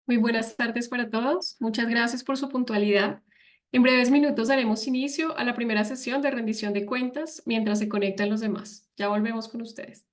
Muy buenas tardes para todos. Muchas gracias por su puntualidad. En breves minutos daremos inicio a la primera sesión de rendición de cuentas mientras se conectan los demás. Ya volvemos con ustedes.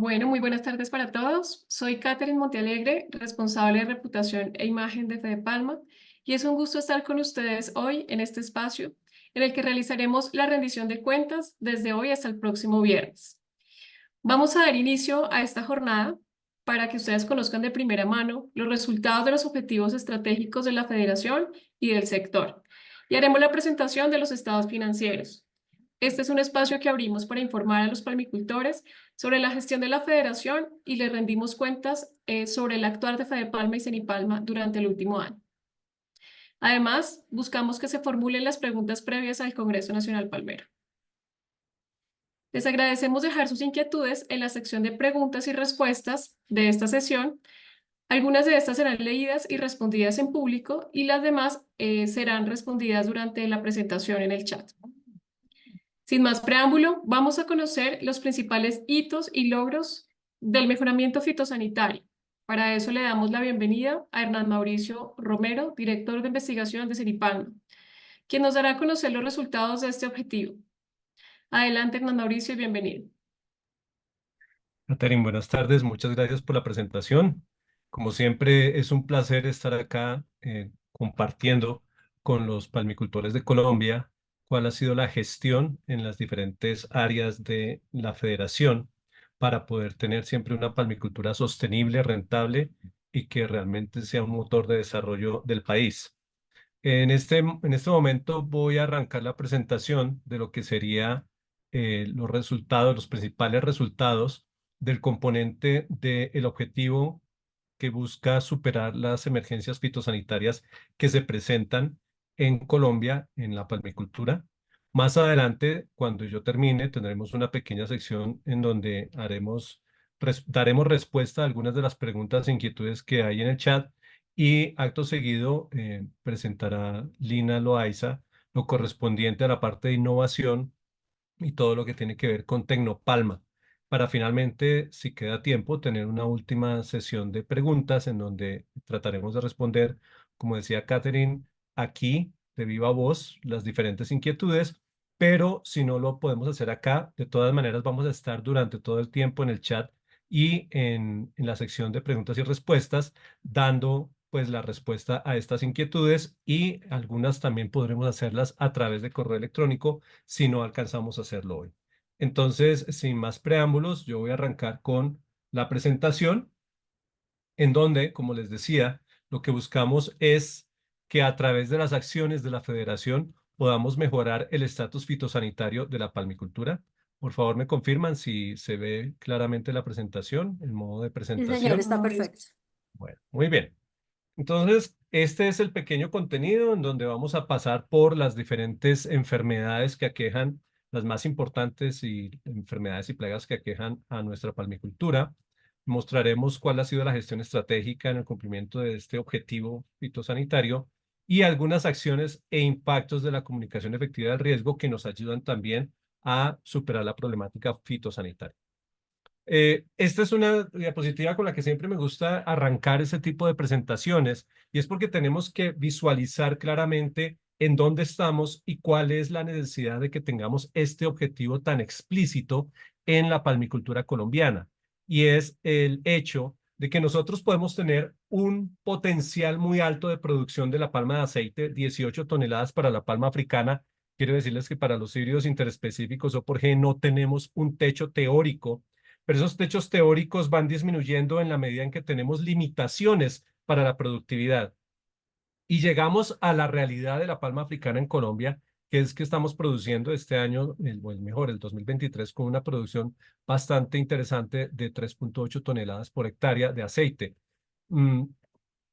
Bueno, muy buenas tardes para todos. Soy Catherine Montealegre, responsable de reputación e imagen de Fede Palma, y es un gusto estar con ustedes hoy en este espacio en el que realizaremos la rendición de cuentas desde hoy hasta el próximo viernes. Vamos a dar inicio a esta jornada para que ustedes conozcan de primera mano los resultados de los objetivos estratégicos de la Federación y del sector. Y haremos la presentación de los estados financieros. Este es un espacio que abrimos para informar a los palmicultores sobre la gestión de la Federación y les rendimos cuentas sobre el actuar de Fedepalma y Cenipalma durante el último año. Además, buscamos que se formulen las preguntas previas al Congreso Nacional Palmero. Les agradecemos dejar sus inquietudes en la sección de preguntas y respuestas de esta sesión. Algunas de estas serán leídas y respondidas en público y las demás serán respondidas durante la presentación en el chat. Sin más preámbulo, vamos a conocer los principales hitos y logros del mejoramiento fitosanitario. Para eso le damos la bienvenida a Hernán Mauricio Romero, director de investigación de Cenipalma, quien nos dará a conocer los resultados de este objetivo. Adelante, Hernán Mauricio, y bienvenido. Catherine, buenas tardes. Muchas gracias por la presentación. Como siempre, es un placer estar acá compartiendo con los palmicultores de Colombia cuál ha sido la gestión en las diferentes áreas de la federación para poder tener siempre una palmicultura sostenible, rentable y que realmente sea un motor de desarrollo del país. En este momento voy a arrancar la presentación de lo que sería los resultados, los principales resultados del componente del objetivo que busca superar las emergencias fitosanitarias que se presentan en Colombia en la palmicultura. Más adelante, cuando yo termine, tendremos una pequeña sección en donde daremos respuesta a algunas de las preguntas e inquietudes que hay en el chat y acto seguido presentará Lina Loaiza lo correspondiente a la parte de innovación y todo lo que tiene que ver con Tecnopalma, para finalmente, si queda tiempo, tener una última sesión de preguntas en donde trataremos de responder, como decía Catherine, aquí de viva voz las diferentes inquietudes, pero si no lo podemos hacer acá, de todas maneras vamos a estar durante todo el tiempo en el chat y en la sección de preguntas y respuestas, dando pues la respuesta a estas inquietudes y algunas también podremos hacerlas a través de correo electrónico si no alcanzamos a hacerlo hoy. Entonces, sin más preámbulos, yo voy a arrancar con la presentación, en donde, como les decía, lo que buscamos es que a través de las acciones de la federación podamos mejorar el estatus fitosanitario de la palmicultura. Por favor, me confirman si se ve claramente la presentación, el modo de Sí, señor, presentación. está perfecto. Bueno, muy bien. Entonces, este es el pequeño contenido en donde vamos a pasar por las diferentes enfermedades que aquejan, las más importantes y enfermedades y plagas que aquejan a nuestra palmicultura. Mostraremos cuál ha sido la gestión estratégica en el cumplimiento de este objetivo fitosanitario y algunas acciones e impactos de la comunicación efectiva del riesgo que nos ayudan también a superar la problemática fitosanitaria. Esta es una diapositiva con la que siempre me gusta arrancar ese tipo de presentaciones y es porque tenemos que visualizar claramente en dónde estamos y cuál es la necesidad de que tengamos este objetivo tan explícito en la palmicultura colombiana. Y es el hecho de que nosotros podemos tener un potencial muy alto de producción de la palma de aceite, 18 toneladas para la palma africana. Quiero decirles que para los híbridos interespecíficos o por G no tenemos un techo teórico, pero esos techos teóricos van disminuyendo en la medida en que tenemos limitaciones para la productividad. Y llegamos a la realidad de la palma africana en Colombia, que es que estamos produciendo este año, el 2023, con una producción bastante interesante de 3,8 toneladas por hectárea de aceite.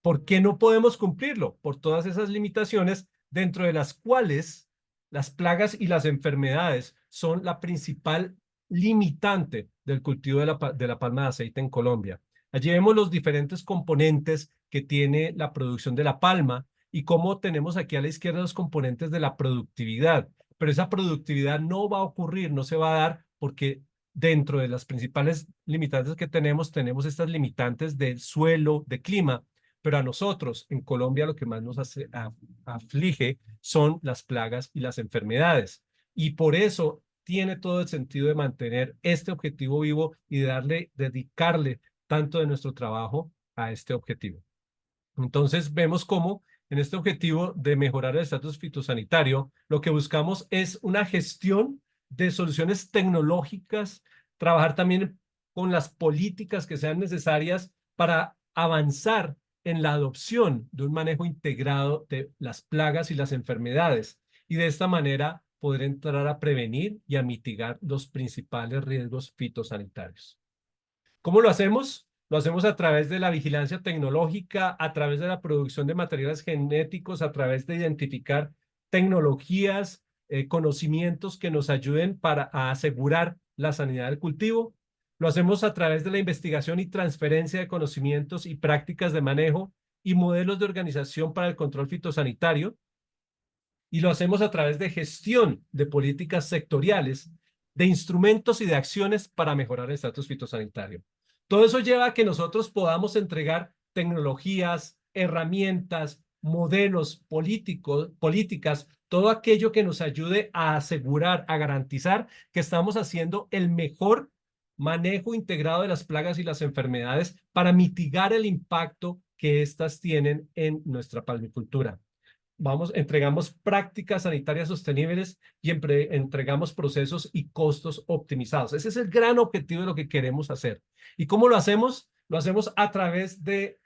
¿Por qué no podemos cumplirlo? Por todas esas limitaciones, dentro de las cuales las plagas y las enfermedades son la principal limitante del cultivo de la palma de aceite en Colombia. Allí vemos los diferentes componentes que tiene la producción de la palma y cómo tenemos aquí a la izquierda los componentes de la productividad. Pero esa productividad no va a ocurrir, no se va a dar porque dentro de las principales limitantes que tenemos estas limitantes del suelo, de clima, pero a nosotros en Colombia lo que más nos aflige son las plagas y las enfermedades. Y por eso tiene todo el sentido de mantener este objetivo vivo y de dedicarle tanto de nuestro trabajo a este objetivo. Entonces vemos cómo en este objetivo de mejorar el estatus fitosanitario, lo que buscamos es una gestión de soluciones tecnológicas, trabajar también con las políticas que sean necesarias para avanzar en la adopción de un manejo integrado de las plagas y las enfermedades, y de esta manera poder entrar a prevenir y a mitigar los principales riesgos fitosanitarios. ¿Cómo lo hacemos? Lo hacemos a través de la vigilancia tecnológica, a través de la producción de materiales genéticos, a través de identificar tecnologías, conocimientos que nos ayuden para a asegurar la sanidad del cultivo. Lo hacemos a través de la investigación y transferencia de conocimientos y prácticas de manejo y modelos de organización para el control fitosanitario. Y lo hacemos a través de gestión de políticas sectoriales, de instrumentos y de acciones para mejorar el estatus fitosanitario. Todo eso lleva a que nosotros podamos entregar tecnologías, herramientas, modelos políticos, políticas, todo aquello que nos ayude a asegurar, a garantizar que estamos haciendo el mejor manejo integrado de las plagas y las enfermedades para mitigar el impacto que éstas tienen en nuestra palmicultura. Entregamos prácticas sanitarias sostenibles y entregamos procesos y costos optimizados. Ese es el gran objetivo de lo que queremos hacer. ¿Y cómo lo hacemos? Lo hacemos a través de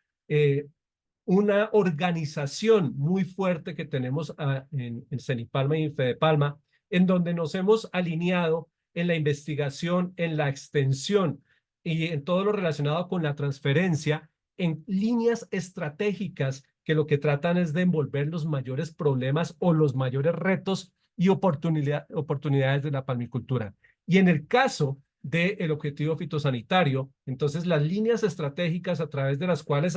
una organización muy fuerte que tenemos en Cenipalma y en Fedepalma, en donde nos hemos alineado en la investigación, en la extensión y en todo lo relacionado con la transferencia en líneas estratégicas que lo que tratan es de envolver los mayores problemas o los mayores retos y oportunidades de la palmicultura. Y en el caso del objetivo fitosanitario, entonces las líneas estratégicas a través de las cuales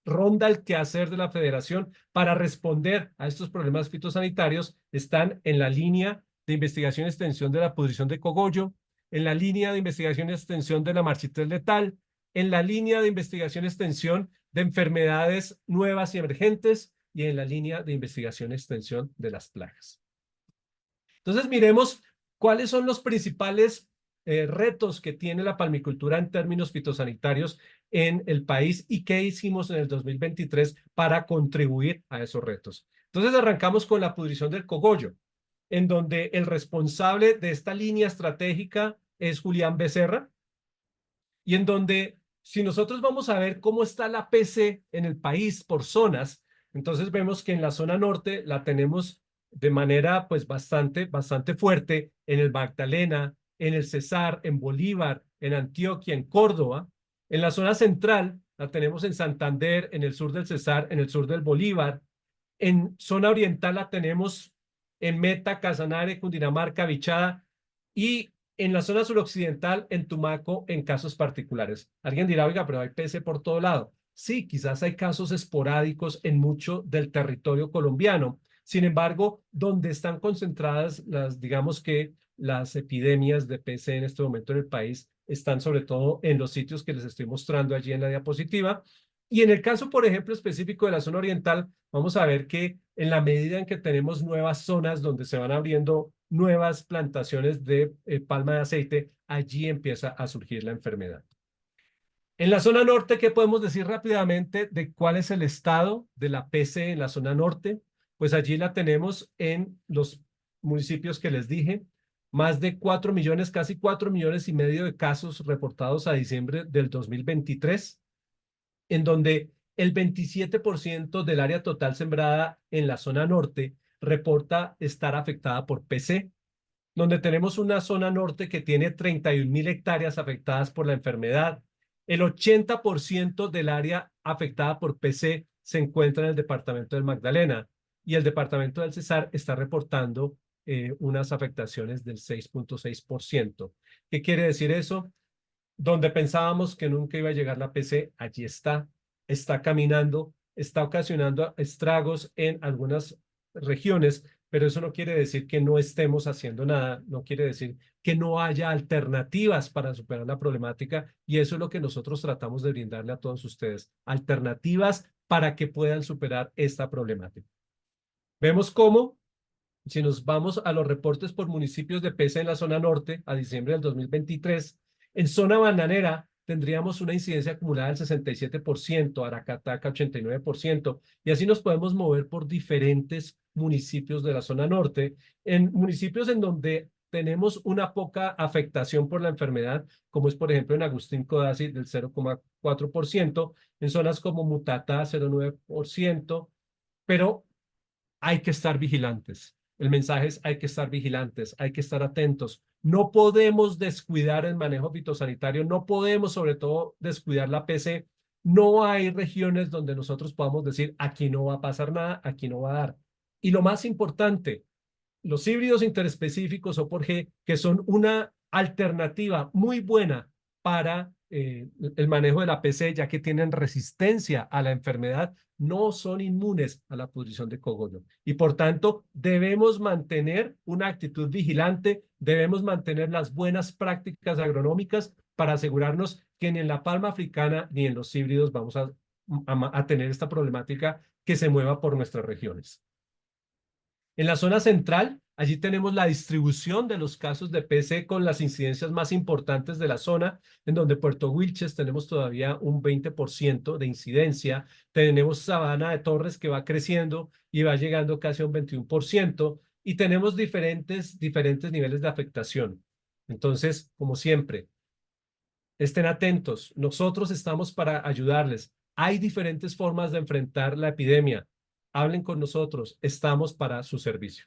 ronda el quehacer de la federación para responder a estos problemas fitosanitarios están en la línea de investigación y extensión de la pudrición de cogollo, en la línea de investigación y extensión de la marchitel letal, en la línea de investigación y extensión de enfermedades nuevas y emergentes y en la línea de investigación y extensión de las plagas. Entonces, miremos cuáles son los principales retos que tiene la palmicultura en términos fitosanitarios en el país y qué hicimos en el 2023 para contribuir a esos retos. Entonces, arrancamos con la pudrición del cogollo, en donde el responsable de esta línea estratégica es Julián Becerra, y en donde si nosotros vamos a ver cómo está la PC en el país por zonas, entonces vemos que en la zona norte la tenemos de manera pues bastante fuerte en el Magdalena, en el Cesar, en Bolívar, en Antioquia, en Córdoba. En la zona central la tenemos en Santander, en el sur del Cesar, en el sur del Bolívar. En zona oriental la tenemos en Meta, Casanare, Cundinamarca, Vichada, y en la zona suroccidental, en Tumaco, en casos particulares. Alguien dirá, oiga, pero hay PC por todo lado. Sí, quizás hay casos esporádicos en mucho del territorio colombiano. Sin embargo, donde están concentradas digamos que las epidemias de PC en este momento en el país están sobre todo en los sitios que les estoy mostrando allí en la diapositiva. Y en el caso, por ejemplo, específico de la zona oriental, vamos a ver que en la medida en que tenemos nuevas zonas donde se van abriendo nuevas plantaciones de palma de aceite, allí empieza a surgir la enfermedad. En la zona norte, ¿qué podemos decir rápidamente de cuál es el estado de la PC en la zona norte? Pues allí la tenemos en los municipios que les dije, más de 4 millones, casi 4 millones y medio de casos reportados a diciembre del 2023, en donde el 27% del área total sembrada en la zona norte reporta estar afectada por PC, donde tenemos una zona norte que tiene 31.000 hectáreas afectadas por la enfermedad. El 80% del área afectada por PC se encuentra en el departamento del Magdalena y el departamento del Cesar está reportando unas afectaciones del 6.6%. ¿Qué quiere decir eso? Donde pensábamos que nunca iba a llegar la PC, allí está caminando, está ocasionando estragos en algunas regiones, pero eso no quiere decir que no estemos haciendo nada, no quiere decir que no haya alternativas para superar la problemática, y eso es lo que nosotros tratamos de brindarle a todos ustedes, alternativas para que puedan superar esta problemática. Vemos cómo, si nos vamos a los reportes por municipios de PC en la zona norte a diciembre del 2023, en zona bananera tendríamos una incidencia acumulada del 67%, Aracataca 89%, y así nos podemos mover por diferentes municipios de la zona norte, en municipios en donde tenemos una poca afectación por la enfermedad, como es por ejemplo en Agustín Codazzi del 0,4%, en zonas como Mutatá 0,9%, pero hay que estar vigilantes. El mensaje es hay que estar vigilantes, hay que estar atentos. No podemos descuidar el manejo fitosanitario, no podemos sobre todo descuidar la PC. No hay regiones donde nosotros podamos decir aquí no va a pasar nada, aquí no va a dar. Y lo más importante, los híbridos interespecíficos o por G, que son una alternativa muy buena para el manejo de la PC, ya que tienen resistencia a la enfermedad, no son inmunes a la pudrición de cogollo. Y por tanto, debemos mantener una actitud vigilante, debemos mantener las buenas prácticas agronómicas para asegurarnos que ni en la palma africana ni en los híbridos vamos a tener esta problemática que se mueva por nuestras regiones. En la zona central, allí tenemos la distribución de los casos de PC con las incidencias más importantes de la zona, en donde Puerto Wilches tenemos todavía un 20% de incidencia, tenemos Sabana de Torres que va creciendo y va llegando casi a un 21%, y tenemos diferentes niveles de afectación. Entonces, como siempre, estén atentos, nosotros estamos para ayudarles. Hay diferentes formas de enfrentar la epidemia. Hablen con nosotros, estamos para su servicio.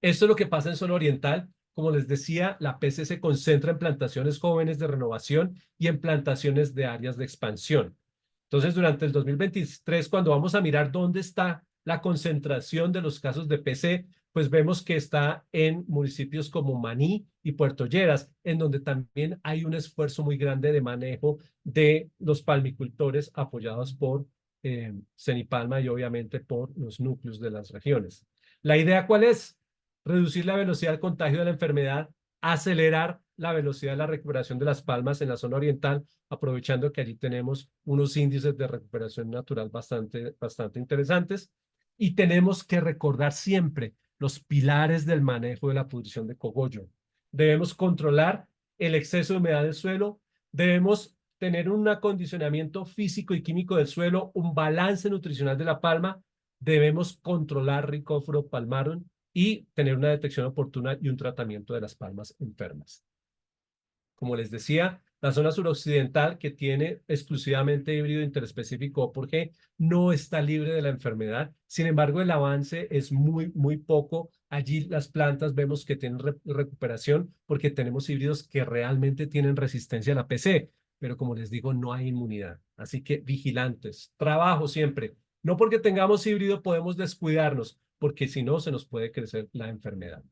Esto es lo que pasa en zona oriental. Como les decía, la PC se concentra en plantaciones jóvenes de renovación y en plantaciones de áreas de expansión. Entonces, durante el 2023, cuando vamos a mirar dónde está la concentración de los casos de PC, pues vemos que está en municipios como Maní y Puerto Lleras, en donde también hay un esfuerzo muy grande de manejo de los palmicultores apoyados por Cenipalma y obviamente por los núcleos de las regiones. ¿La idea cuál es? Reducir la velocidad del contagio de la enfermedad, acelerar la velocidad de la recuperación de las palmas en la zona oriental, aprovechando que allí tenemos unos índices de recuperación natural bastante interesantes. Y tenemos que recordar siempre los pilares del manejo de la pudrición de cogollo. Debemos controlar el exceso de humedad del suelo, debemos tener un acondicionamiento físico y químico del suelo, un balance nutricional de la palma, debemos controlar Ricóforo palmarum y tener una detección oportuna y un tratamiento de las palmas enfermas. Como les decía, la zona suroccidental, que tiene exclusivamente híbrido interespecífico por G, no está libre de la enfermedad. Sin embargo, el avance es muy poco. Allí las plantas vemos que tienen recuperación porque tenemos híbridos que realmente tienen resistencia a la PC, pero como les digo, no hay inmunidad. Así que vigilantes, trabajo siempre. No porque tengamos híbrido podemos descuidarnos, porque si no se nos puede crecer la enfermedad.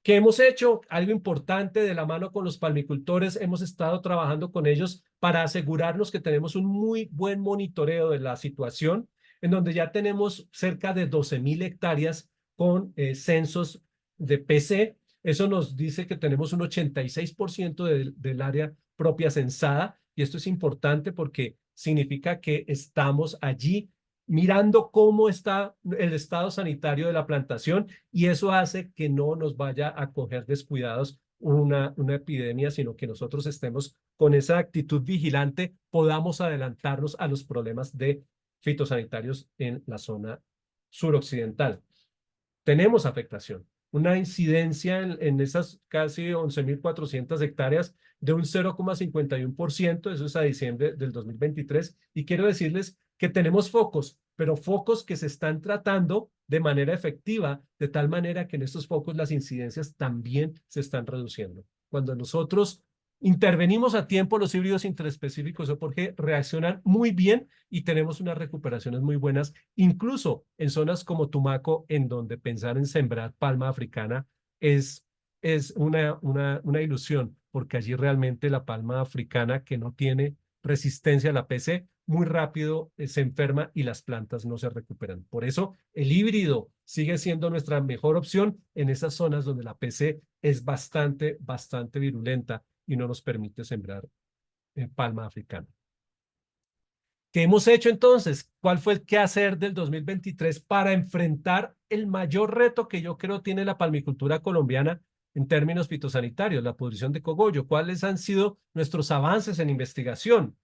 ¿Qué hemos hecho? Algo importante de la mano con los palmicultores, hemos estado trabajando con ellos para asegurarnos que tenemos un muy buen monitoreo de la situación, en donde ya tenemos cerca de 12.000 hectáreas con censos de PC. Eso nos dice que tenemos un 86% del área propia censada, y esto es importante porque significa que estamos allí mirando cómo está el estado sanitario de la plantación, y eso hace que no nos vaya a coger descuidados una epidemia, sino que nosotros estemos con esa actitud vigilante, podamos adelantarnos a los problemas de fitosanitarios en la zona suroccidental. Tenemos afectación, una incidencia en esas casi 11.400 hectáreas de un 0,51%, eso es a diciembre del 2023, y quiero decirles que tenemos focos, pero focos que se están tratando de manera efectiva, de tal manera que en estos focos las incidencias también se están reduciendo. Cuando nosotros intervenimos a tiempo, los híbridos interespecíficos o porque reaccionan muy bien y tenemos unas recuperaciones muy buenas, incluso en zonas como Tumaco, en donde pensar en sembrar palma africana es, es una ilusión, porque allí realmente la palma africana que no tiene resistencia a la PC, muy rápido se enferma y las plantas no se recuperan. Por eso el híbrido sigue siendo nuestra mejor opción en esas zonas donde la PC es bastante virulenta y no nos permite sembrar palma africana. ¿Qué hemos hecho entonces? ¿Cuál fue el quehacer del 2023 para enfrentar el mayor reto que yo creo tiene la palmicultura colombiana en términos fitosanitarios, la pudrición de cogollo, cuáles han sido nuestros avances en investigación.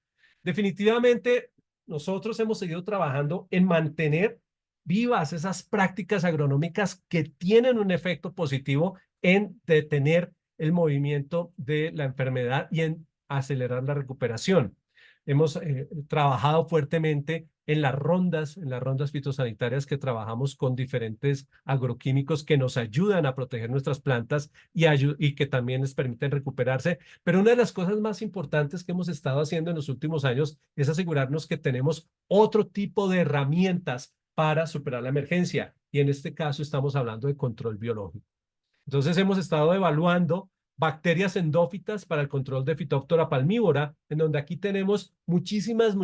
Definitivamente, nosotros hemos seguido trabajando en mantener vivas esas prácticas agronómicas que tienen un efecto positivo en detener el movimiento de la enfermedad y en acelerar la recuperación. Hemos trabajado fuertemente en las rondas fitosanitarias que trabajamos con diferentes agroquímicos que nos ayudan a proteger nuestras plantas y que también les permiten recuperarse. Pero una de las cosas más importantes que hemos estado haciendo en los últimos años es asegurarnos que tenemos otro tipo de herramientas para superar la emergencia. Y en este caso estamos hablando de control biológico. Entonces hemos estado evaluando bacterias endófitas para el control de Phytophthora palmivora, en donde aquí tenemos muchísimas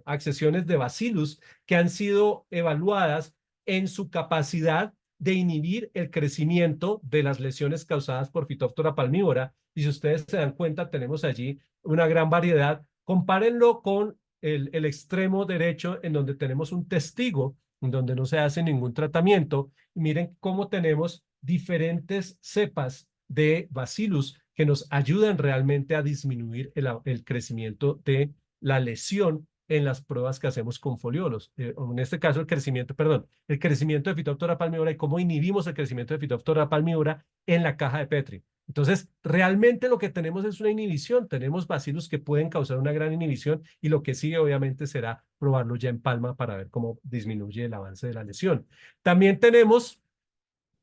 accesiones de Bacillus que han sido evaluadas en su capacidad de inhibir el crecimiento de las lesiones causadas por Phytophthora palmivora. Y si ustedes se dan cuenta, tenemos allí una gran variedad. Compárenlo con el extremo derecho, en donde tenemos un testigo, en donde no se hace ningún tratamiento. Y miren cómo tenemos diferentes cepas de Bacillus que nos ayudan realmente a disminuir el crecimiento de la lesión en las pruebas que hacemos con foliolos. En este caso, el crecimiento de Phytophthora palmivora y cómo inhibimos el crecimiento de Phytophthora palmivora en la caja de Petri. Entonces, realmente lo que tenemos es una inhibición. Tenemos Bacillus que pueden causar una gran inhibición y lo que sigue obviamente será probarlo ya en palma para ver cómo disminuye el avance de la lesión. También tenemos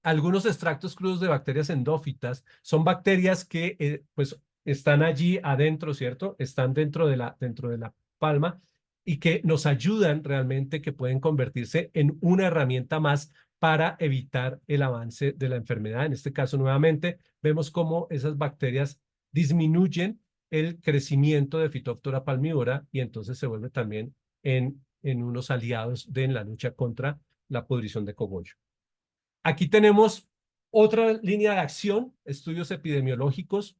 algunos extractos crudos de bacterias endófitas. Son bacterias que pues están allí adentro, ¿cierto? Están dentro de la palma y que nos ayudan realmente, que pueden convertirse en una herramienta más para evitar el avance de la enfermedad. En este caso, nuevamente, vemos cómo esas bacterias disminuyen el crecimiento de Phytophthora palmivora y entonces se vuelve también en unos aliados en la lucha contra la pudrición de cogollo. Aquí tenemos otra línea de acción, estudios epidemiológicos.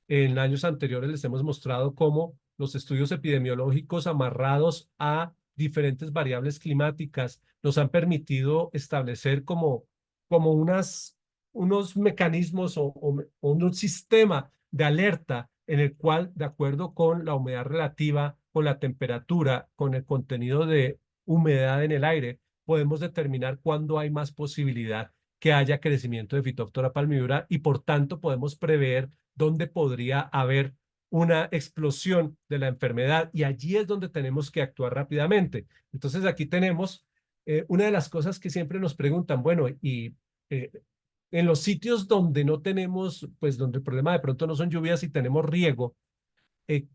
En años anteriores les hemos mostrado cómo los estudios epidemiológicos amarrados a diferentes variables climáticas nos han permitido establecer como unos mecanismos o un sistema de alerta en el cual, de acuerdo con la humedad relativa, con la temperatura, con el contenido de humedad en el aire, podemos determinar cuándo hay más posibilidad que haya crecimiento de Phytophthora palmivora y por tanto podemos prever dónde podría haber una explosión de la enfermedad y allí es donde tenemos que actuar rápidamente. Entonces aquí tenemos una de las cosas que siempre nos preguntan, bueno, y eh, en los sitios donde no tenemos, pues donde el problema de pronto no son lluvias y tenemos riego,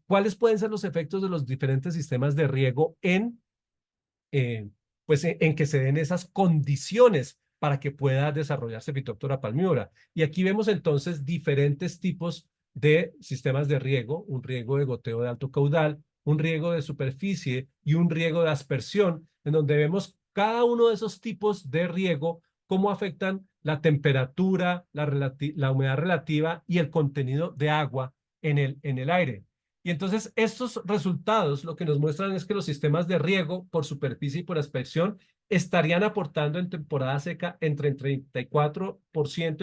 ¿cuáles pueden ser los efectos de los diferentes sistemas de riego eh, en que se den esas condiciones para que pueda desarrollarse Phytophthora palmivora? Y aquí vemos entonces diferentes tipos de sistemas de riego, un riego de goteo de alto caudal, un riego de superficie y un riego de aspersión, en donde vemos cada uno de esos tipos de riego, cómo afectan la temperatura, la humedad relativa y el contenido de agua en el aire. Y entonces estos resultados lo que nos muestran es que los sistemas de riego por superficie y por aspersión estarían aportando en temporada seca entre el 34%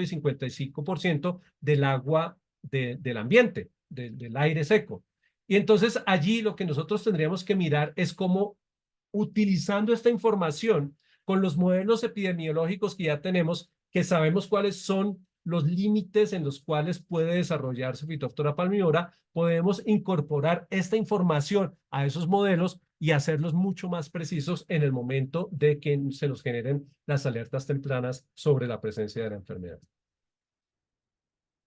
y 55% del agua del ambiente, del aire seco. Y entonces allí lo que nosotros tendríamos que mirar es cómo, utilizando esta información con los modelos epidemiológicos que ya tenemos, que sabemos cuáles son los límites en los cuales puede desarrollarse Phytophthora palmivora, podemos incorporar esta información a esos modelos y hacerlos mucho más precisos en el momento de que se nos generen las alertas tempranas sobre la presencia de la enfermedad.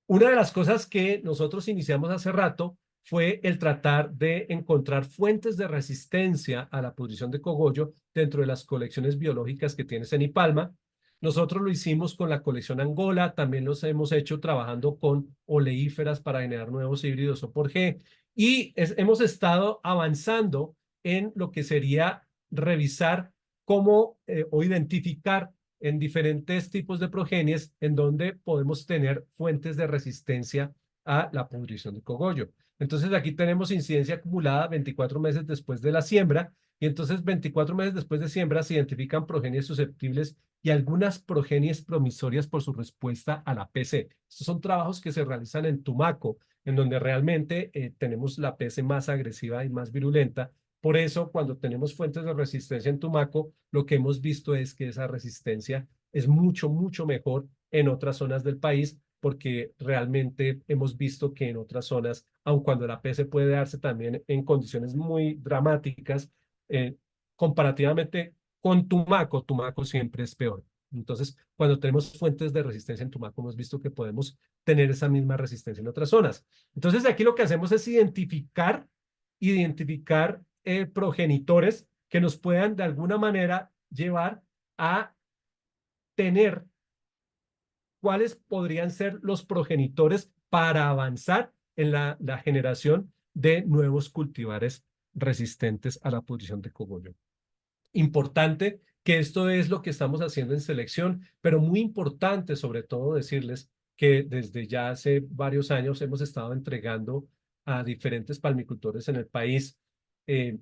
Una de las cosas que nosotros iniciamos hace rato fue el tratar de encontrar fuentes de resistencia a la pudrición de cogollo dentro de las colecciones biológicas que tiene Cenipalma. Nosotros lo hicimos con la colección Angola, también los hemos hecho trabajando con oleíferas para generar nuevos híbridos o por G, y hemos estado avanzando en lo que sería revisar cómo o identificar en diferentes tipos de progenies en donde podemos tener fuentes de resistencia a la pudrición de cogollo. Entonces aquí tenemos incidencia acumulada 24 meses después de la siembra y entonces 24 meses después de siembra se identifican progenies susceptibles y algunas progenies promisorias por su respuesta a la PC. Estos son trabajos que se realizan en Tumaco, en donde realmente tenemos la PC más agresiva y más virulenta. Por eso, cuando tenemos fuentes de resistencia en Tumaco, lo que hemos visto es que esa resistencia es mucho, mucho mejor en otras zonas del país, porque realmente hemos visto que en otras zonas, aun cuando la PC puede darse también en condiciones muy dramáticas, eh, comparativamente con Tumaco, Tumaco siempre es peor. Entonces, cuando tenemos fuentes de resistencia en Tumaco, hemos visto que podemos tener esa misma resistencia en otras zonas. Entonces, aquí lo que hacemos es identificar progenitores que nos puedan de alguna manera llevar a tener cuáles podrían ser los progenitores para avanzar en la generación de nuevos cultivares resistentes a la pudrición de cogollo. Importante que esto es lo que estamos haciendo en selección, pero muy importante sobre todo decirles que desde ya hace varios años hemos estado entregando a diferentes palmicultores en el país. eh,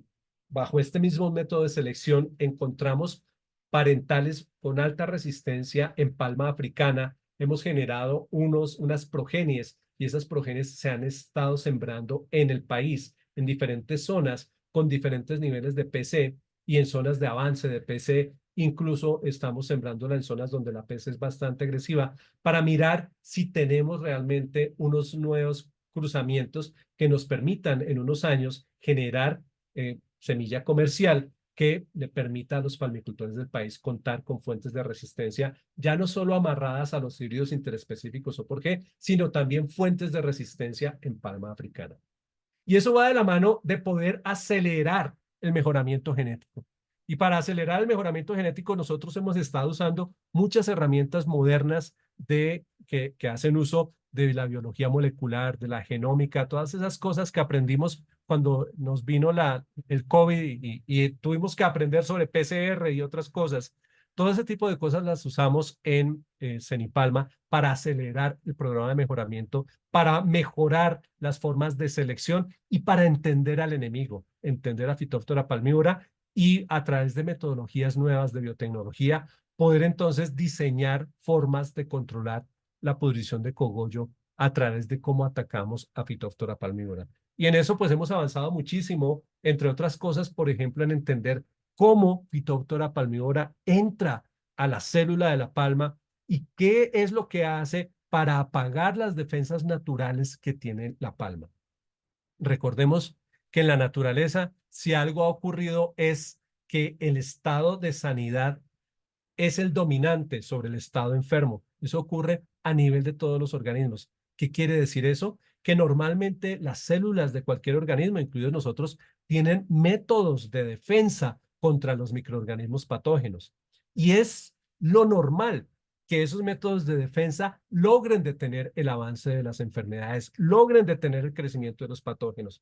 Bajo este mismo método de selección encontramos parentales con alta resistencia en palma africana. Hemos generado unas progenies y esas progenies se han estado sembrando en el país, en diferentes zonas, con diferentes niveles de PC y en zonas de avance de PC. Incluso estamos sembrándola en zonas donde la PC es bastante agresiva para mirar si tenemos realmente unos nuevos cruzamientos que nos permitan en unos años generar semilla comercial que le permita a los palmicultores del país contar con fuentes de resistencia, ya no solo amarradas a los híbridos interespecíficos o por qué, sino también fuentes de resistencia en palma africana. Y eso va de la mano de poder acelerar el mejoramiento genético. Y para acelerar el mejoramiento genético, nosotros hemos estado usando muchas herramientas modernas que hacen uso de la biología molecular, de la genómica, todas esas cosas que aprendimos cuando nos vino el COVID y tuvimos que aprender sobre PCR y otras cosas. Todo ese tipo de cosas las usamos en Cenipalma para acelerar el programa de mejoramiento, para mejorar las formas de selección y para entender al enemigo, entender a Phytophthora palmivora y a través de metodologías nuevas de biotecnología, poder entonces diseñar formas de controlar la pudrición de cogollo a través de cómo atacamos a Phytophthora palmivora. Y en eso pues hemos avanzado muchísimo, entre otras cosas, por ejemplo, en entender cómo Phytophthora palmivora entra a la célula de la palma y qué es lo que hace para apagar las defensas naturales que tiene la palma. Recordemos que en la naturaleza, si algo ha ocurrido es que el estado de sanidad es el dominante sobre el estado enfermo. Eso ocurre a nivel de todos los organismos. ¿Qué quiere decir eso? Que normalmente las células de cualquier organismo, incluidos nosotros, tienen métodos de defensa contra los microorganismos patógenos. Y es lo normal que esos métodos de defensa logren detener el avance de las enfermedades, logren detener el crecimiento de los patógenos.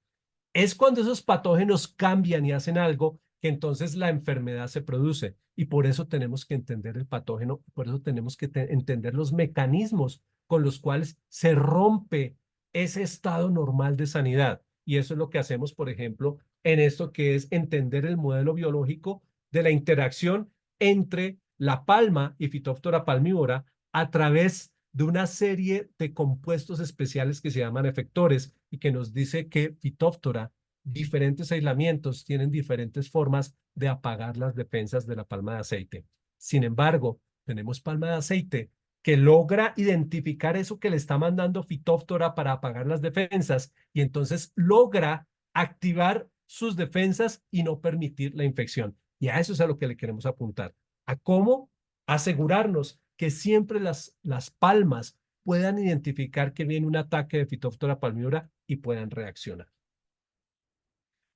Es cuando esos patógenos cambian y hacen algo que entonces la enfermedad se produce. Y por eso tenemos que entender el patógeno, por eso tenemos que entender los mecanismos con los cuales se rompe ese estado normal de sanidad. Y eso es lo que hacemos, por ejemplo, en esto que es entender el modelo biológico de la interacción entre la palma y Phytophthora palmivora a través de una serie de compuestos especiales que se llaman efectores y que nos dice que Phytophthora, diferentes aislamientos tienen diferentes formas de apagar las defensas de la palma de aceite. Sin embargo, tenemos palma de aceite que logra identificar eso que le está mandando Phytophthora para apagar las defensas y entonces logra activar sus defensas y no permitir la infección. Y a eso es a lo que le queremos apuntar. A cómo asegurarnos que siempre las palmas puedan identificar que viene un ataque de Phytophthora palmivora y puedan reaccionar.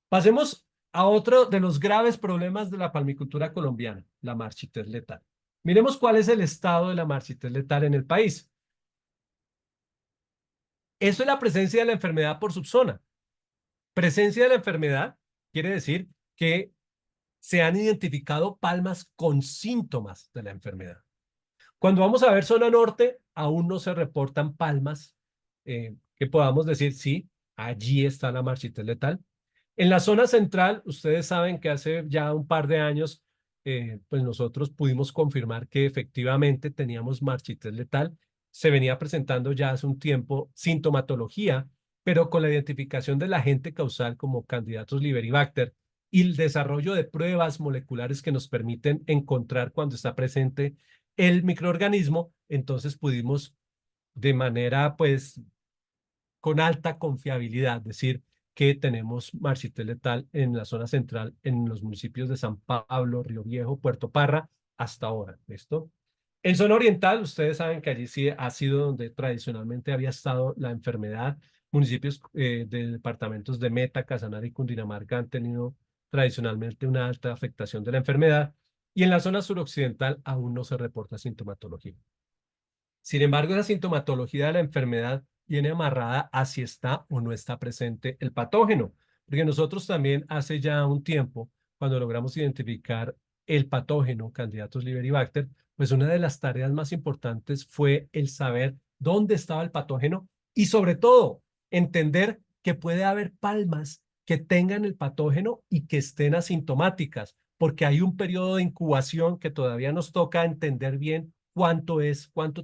Pasemos a otro de los graves problemas de la palmicultura colombiana, la marchitez letal. Miremos cuál es el estado de la marchitez letal en el país. Eso es la presencia de la enfermedad por subzona. Presencia de la enfermedad quiere decir que se han identificado palmas con síntomas de la enfermedad. Cuando vamos a ver zona norte, aún no se reportan palmas que podamos decir, sí, allí está la marchitez letal. En la zona central, ustedes saben que hace ya un par de años pues nosotros pudimos confirmar que efectivamente teníamos marchités letal. Se venía presentando ya hace un tiempo sintomatología, pero con la identificación del agente causal como candidatos Liberibacter y el desarrollo de pruebas moleculares que nos permiten encontrar cuando está presente el microorganismo, entonces pudimos de manera pues con alta confiabilidad decir que tenemos marchitel letal en la zona central, en los municipios de San Pablo, Río Viejo, Puerto Parra, hasta ahora. ¿Listo? En zona oriental, ustedes saben que allí sí ha sido donde tradicionalmente había estado la enfermedad. Municipios de departamentos de Meta, Casanare y Cundinamarca han tenido tradicionalmente una alta afectación de la enfermedad. Y en la zona suroccidental aún no se reporta sintomatología. Sin embargo, esa sintomatología de la enfermedad viene amarrada a si está o no está presente el patógeno, porque nosotros también hace ya un tiempo, cuando logramos identificar el patógeno, Candidatus liberibacter, pues una de las tareas más importantes fue el saber dónde estaba el patógeno y sobre todo entender que puede haber palmas que tengan el patógeno y que estén asintomáticas, porque hay un periodo de incubación que todavía nos toca entender bien cuánto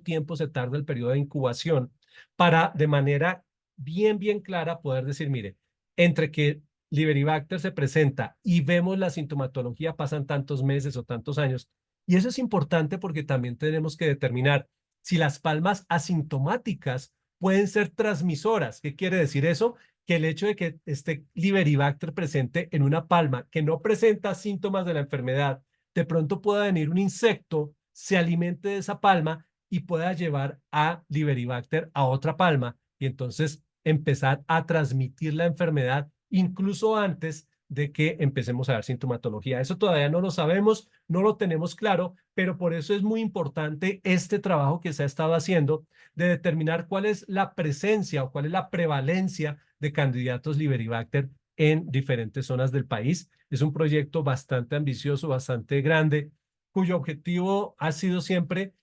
tiempo se tarda el periodo de incubación para de manera bien clara poder decir, mire, entre que Liberibacter se presenta y vemos la sintomatología pasan tantos meses o tantos años. Y eso es importante porque también tenemos que determinar si las palmas asintomáticas pueden ser transmisoras. ¿Qué quiere decir eso? Que el hecho de que esté Liberibacter presente en una palma que no presenta síntomas de la enfermedad, de pronto pueda venir un insecto, se alimente de esa palma y pueda llevar a Liberibacter a otra palma y entonces empezar a transmitir la enfermedad incluso antes de que empecemos a ver sintomatología. Eso todavía no lo sabemos, no lo tenemos claro, pero por eso es muy importante este trabajo que se ha estado haciendo de determinar cuál es la presencia o cuál es la prevalencia de candidatos Liberibacter en diferentes zonas del país. Es un proyecto bastante ambicioso, bastante grande, cuyo objetivo ha sido siempre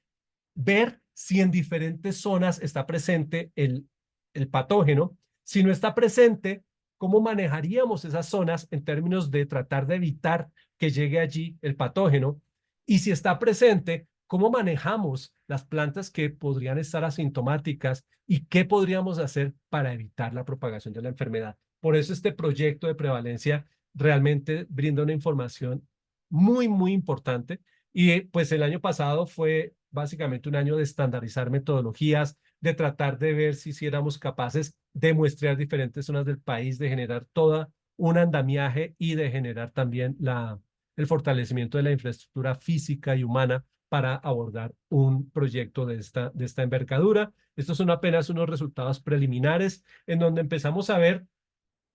ver si en diferentes zonas está presente el patógeno. Si no está presente, ¿cómo manejaríamos esas zonas en términos de tratar de evitar que llegue allí el patógeno? Y si está presente, ¿cómo manejamos las plantas que podrían estar asintomáticas y qué podríamos hacer para evitar la propagación de la enfermedad? Por eso este proyecto de prevalencia realmente brinda una información muy importante y pues el año pasado fue básicamente un año de estandarizar metodologías, de tratar de ver si éramos capaces de muestrear diferentes zonas del país, de generar toda un andamiaje y de generar también el fortalecimiento de la infraestructura física y humana para abordar un proyecto de esta envergadura. Estos son apenas unos resultados preliminares en donde empezamos a ver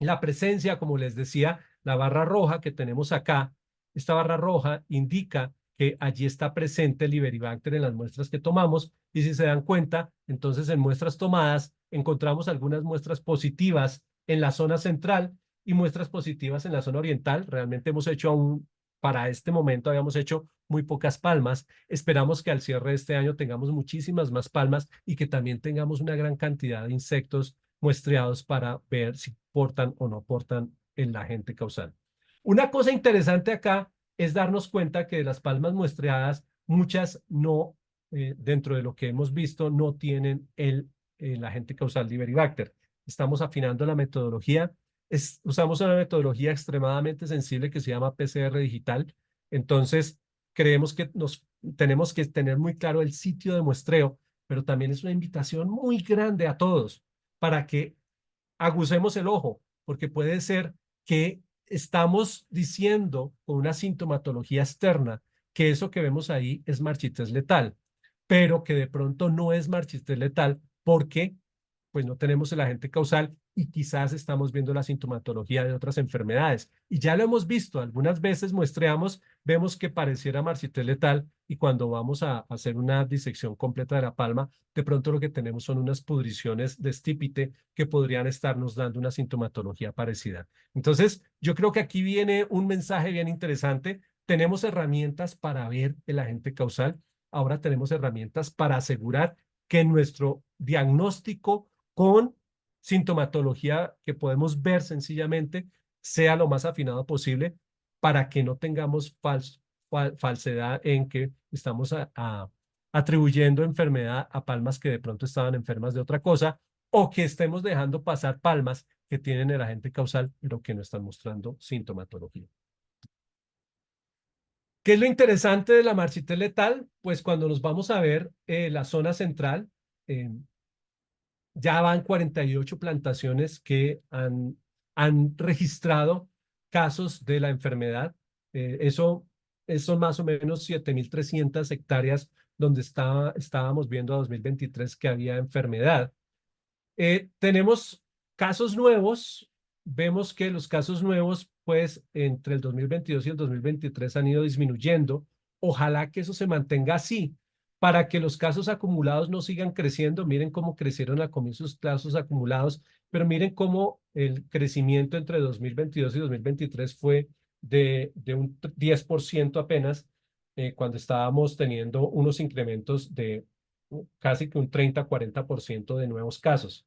la presencia, como les decía, la barra roja que tenemos acá. Esta barra roja indica que allí está presente el Iberibacter en las muestras que tomamos y si se dan cuenta, entonces en muestras tomadas encontramos algunas muestras positivas en la zona central y muestras positivas en la zona oriental. Realmente hemos hecho aún, para este momento habíamos hecho muy pocas palmas. Esperamos que al cierre de este año tengamos muchísimas más palmas y que también tengamos una gran cantidad de insectos muestreados para ver si portan o no portan el agente causal. Una cosa interesante acá es darnos cuenta que de las palmas muestreadas, muchas no, dentro de lo que hemos visto, no tienen el agente causal de Iberibacter. Estamos afinando la metodología. Usamos una metodología extremadamente sensible que se llama PCR digital. Entonces, creemos que tenemos que tener muy claro el sitio de muestreo, pero también es una invitación muy grande a todos para que agucemos el ojo, porque puede ser que estamos diciendo con una sintomatología externa que eso que vemos ahí es marchites letal, pero que de pronto no es marchites letal porque pues no tenemos el agente causal y quizás estamos viendo la sintomatología de otras enfermedades. Y ya lo hemos visto, algunas veces muestreamos, vemos que pareciera marchitel letal y cuando vamos a hacer una disección completa de la palma, de pronto lo que tenemos son unas pudriciones de estípite que podrían estarnos dando una sintomatología parecida. Entonces, yo creo que aquí viene un mensaje bien interesante. Tenemos herramientas para ver el agente causal. Ahora tenemos herramientas para asegurar que nuestro diagnóstico con sintomatología que podemos ver sencillamente sea lo más afinado posible para que no tengamos falsedad en que estamos atribuyendo enfermedad a palmas que de pronto estaban enfermas de otra cosa, o que estemos dejando pasar palmas que tienen el agente causal, pero que no están mostrando sintomatología. ¿Qué es lo interesante de la marchitel letal? Pues cuando nos vamos a ver la zona central, eh, ya van 48 plantaciones que han registrado casos de la enfermedad. Eso son más o menos 7.300 hectáreas donde estábamos viendo a 2023 que había enfermedad. Tenemos casos nuevos. Vemos que los casos nuevos, pues, entre el 2022 y el 2023 han ido disminuyendo. Ojalá que eso se mantenga así para que los casos acumulados no sigan creciendo. Miren cómo crecieron al comienzo los casos acumulados, pero miren cómo el crecimiento entre 2022 y 2023 fue de un 10% apenas, cuando estábamos teniendo unos incrementos de casi que un 30-40% de nuevos casos.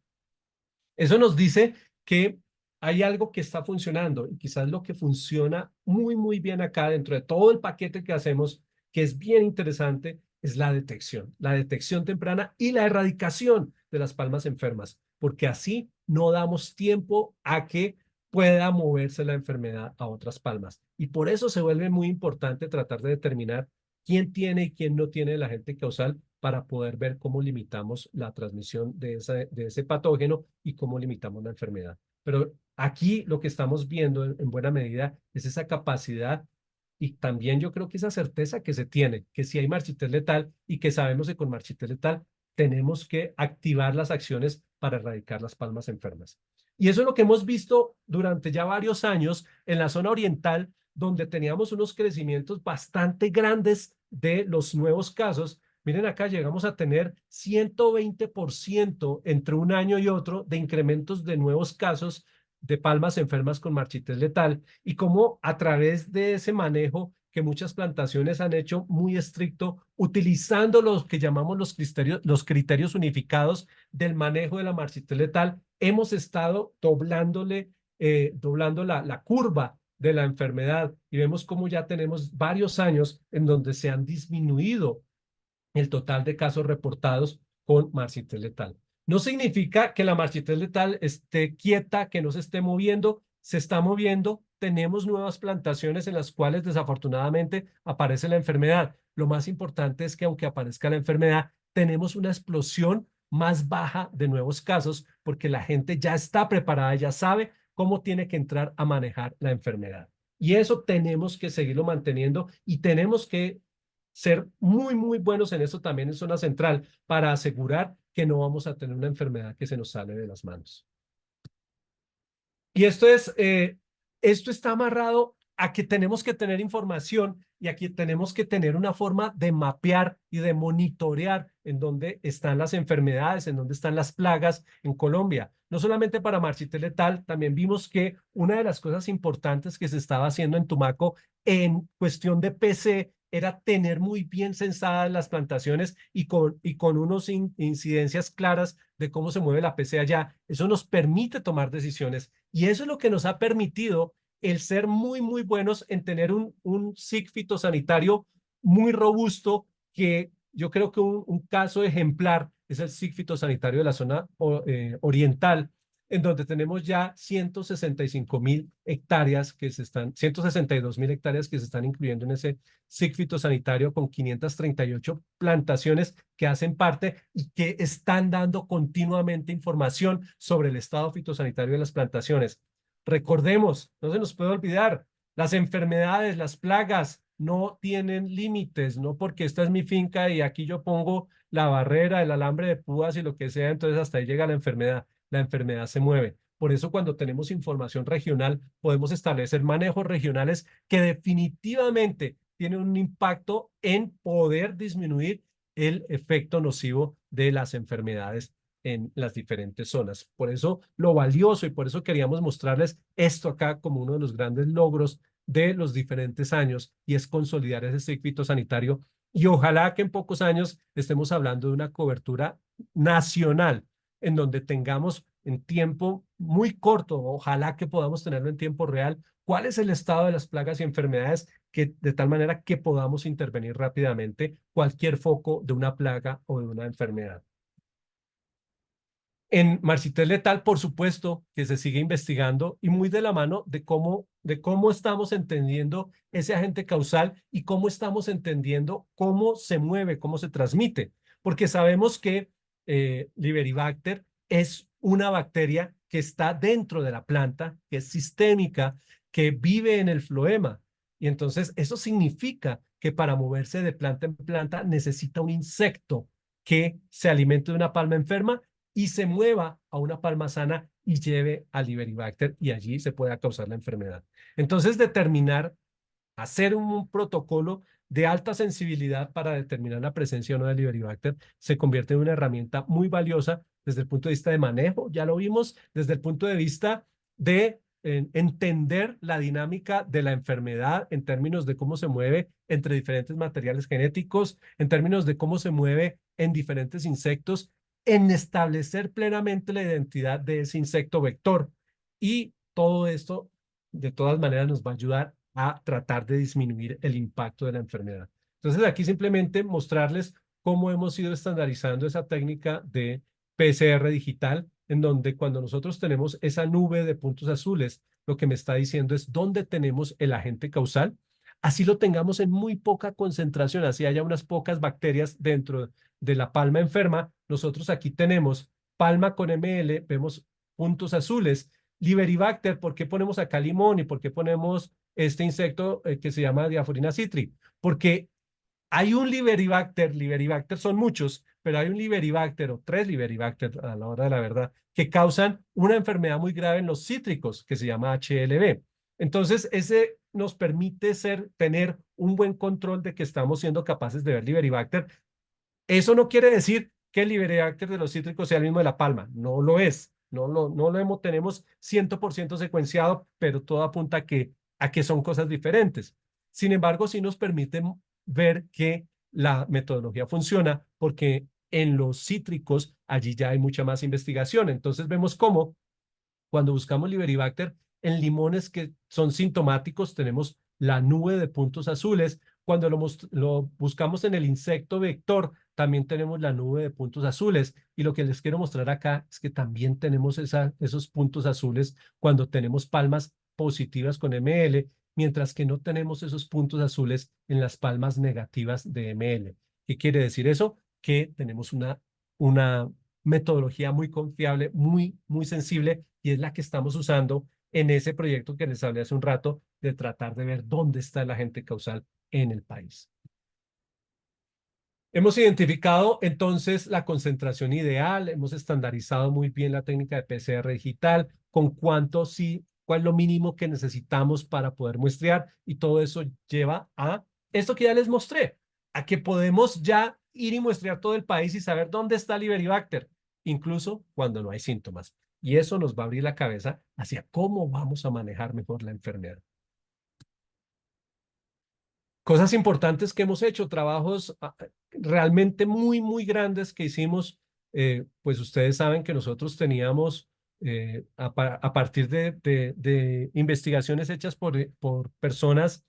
Eso nos dice que hay algo que está funcionando y quizás lo que funciona muy, muy bien acá dentro de todo el paquete que hacemos, que es bien interesante, es la detección temprana y la erradicación de las palmas enfermas, porque así no damos tiempo a que pueda moverse la enfermedad a otras palmas. Y por eso se vuelve muy importante tratar de determinar quién tiene y quién no tiene el agente causal para poder ver cómo limitamos la transmisión de ese patógeno y cómo limitamos la enfermedad. Pero aquí lo que estamos viendo en buena medida es esa capacidad y también yo creo que esa certeza que se tiene, que si hay marchitel letal y que sabemos que con marchitel letal tenemos que activar las acciones para erradicar las palmas enfermas. Y eso es lo que hemos visto durante ya varios años en la zona oriental, donde teníamos unos crecimientos bastante grandes de los nuevos casos. Miren acá, llegamos a tener 120% entre un año y otro de incrementos de nuevos casos de palmas enfermas con marchitel letal y cómo a través de ese manejo que muchas plantaciones han hecho muy estricto, utilizando los que llamamos los criterios unificados del manejo de la marchitel letal, hemos estado doblando la curva de la enfermedad y vemos cómo ya tenemos varios años en donde se han disminuido el total de casos reportados con marchitel letal. No significa que la marchitel letal esté quieta, que no se esté moviendo, se está moviendo. Tenemos nuevas plantaciones en las cuales desafortunadamente aparece la enfermedad. Lo más importante es que aunque aparezca la enfermedad, tenemos una explosión más baja de nuevos casos porque la gente ya está preparada, ya sabe cómo tiene que entrar a manejar la enfermedad. Y eso tenemos que seguirlo manteniendo y tenemos que ser muy, muy buenos en eso también en zona central para asegurar que no vamos a tener una enfermedad que se nos sale de las manos. Y esto está amarrado a que tenemos que tener información y aquí tenemos que tener una forma de mapear y de monitorear en dónde están las enfermedades, en dónde están las plagas en Colombia. No solamente para marchitel letal, también vimos que una de las cosas importantes que se estaba haciendo en Tumaco en cuestión de PC era tener muy bien censadas las plantaciones y con unos incidencias claras de cómo se mueve la PC allá. Eso nos permite tomar decisiones y eso es lo que nos ha permitido el ser muy, muy buenos en tener un SIC fitosanitario muy robusto, que yo creo que un caso ejemplar es el SIC fitosanitario de la zona oriental, en donde tenemos ya 165.000 hectáreas que se están, 162.000 hectáreas que se están incluyendo en ese SIC fitosanitario con 538 plantaciones que hacen parte y que están dando continuamente información sobre el estado fitosanitario de las plantaciones. Recordemos, no se nos puede olvidar, las enfermedades, las plagas no tienen límites, no porque esta es mi finca y aquí yo pongo la barrera, el alambre de púas y lo que sea, entonces hasta ahí llega la enfermedad. La enfermedad se mueve. Por eso cuando tenemos información regional podemos establecer manejos regionales que definitivamente tienen un impacto en poder disminuir el efecto nocivo de las enfermedades en las diferentes zonas. Por eso lo valioso y por eso queríamos mostrarles esto acá como uno de los grandes logros de los diferentes años y es consolidar ese circuito sanitario y ojalá que en pocos años estemos hablando de una cobertura nacional en donde tengamos en tiempo muy corto, ojalá que podamos tenerlo en tiempo real, cuál es el estado de las plagas y enfermedades que, de tal manera que podamos intervenir rápidamente cualquier foco de una plaga o de una enfermedad. En Marcitel letal, por supuesto, que se sigue investigando y muy de la mano de cómo estamos entendiendo ese agente causal y cómo estamos entendiendo cómo se mueve, cómo se transmite. Porque sabemos que Liberibacter es una bacteria que está dentro de la planta, que es sistémica, que vive en el floema. Y entonces eso significa que para moverse de planta en planta necesita un insecto que se alimente de una palma enferma y se mueva a una palma sana y lleve a Liberibacter y allí se pueda causar la enfermedad. Entonces, hacer un protocolo de alta sensibilidad para determinar la presencia o no de Liberibacter se convierte en una herramienta muy valiosa desde el punto de vista de manejo, ya lo vimos, desde el punto de vista de entender la dinámica de la enfermedad en términos de cómo se mueve entre diferentes materiales genéticos, en términos de cómo se mueve en diferentes insectos, en establecer plenamente la identidad de ese insecto vector. Y todo esto, de todas maneras, nos va a ayudar a tratar de disminuir el impacto de la enfermedad. Entonces, aquí simplemente mostrarles cómo hemos ido estandarizando esa técnica de PCR digital, en donde cuando nosotros tenemos esa nube de puntos azules, lo que me está diciendo es dónde tenemos el agente causal. Así lo tengamos en muy poca concentración, así haya unas pocas bacterias dentro de la palma enferma. Nosotros aquí tenemos palma con ml, vemos puntos azules. Liberibacter, ¿por qué ponemos acá limón y por qué ponemos este insecto que se llama Diaforina citri? Porque hay un Liberibacter son muchos, pero hay un Liberibacter o 3 Liberibacter a la hora de la verdad que causan una enfermedad muy grave en los cítricos que se llama HLB. Entonces, ese nos permite tener un buen control de que estamos siendo capaces de ver Liberibacter. Eso no quiere decir que el Liberibacter de los cítricos sea el mismo de la palma, no lo es, no lo tenemos 100% secuenciado, pero todo apunta a que son cosas diferentes. Sin embargo, sí nos permite ver que la metodología funciona porque en los cítricos allí ya hay mucha más investigación. Entonces vemos cómo cuando buscamos Liberibacter en limones que son sintomáticos, tenemos la nube de puntos azules. Cuando lo buscamos en el insecto vector, también tenemos la nube de puntos azules. Y lo que les quiero mostrar acá es que también tenemos esos puntos azules cuando tenemos palmas positivas con ml, mientras que no tenemos esos puntos azules en las palmas negativas de ml. ¿Qué quiere decir eso? Que tenemos una metodología muy confiable, muy sensible, y es la que estamos usando en ese proyecto que les hablé hace un rato de tratar de ver dónde está el agente causal en el país. Hemos identificado entonces la concentración ideal, hemos estandarizado muy bien la técnica de PCR digital, con cuál es lo mínimo que necesitamos para poder muestrear, y todo eso lleva a esto que ya les mostré, a que podemos ya ir y muestrear todo el país y saber dónde está Liberibacter, incluso cuando no hay síntomas. Y eso nos va a abrir la cabeza hacia cómo vamos a manejar mejor la enfermedad. Cosas importantes que hemos hecho, trabajos realmente muy grandes que hicimos. Pues ustedes saben que nosotros teníamos, a partir de investigaciones hechas por personas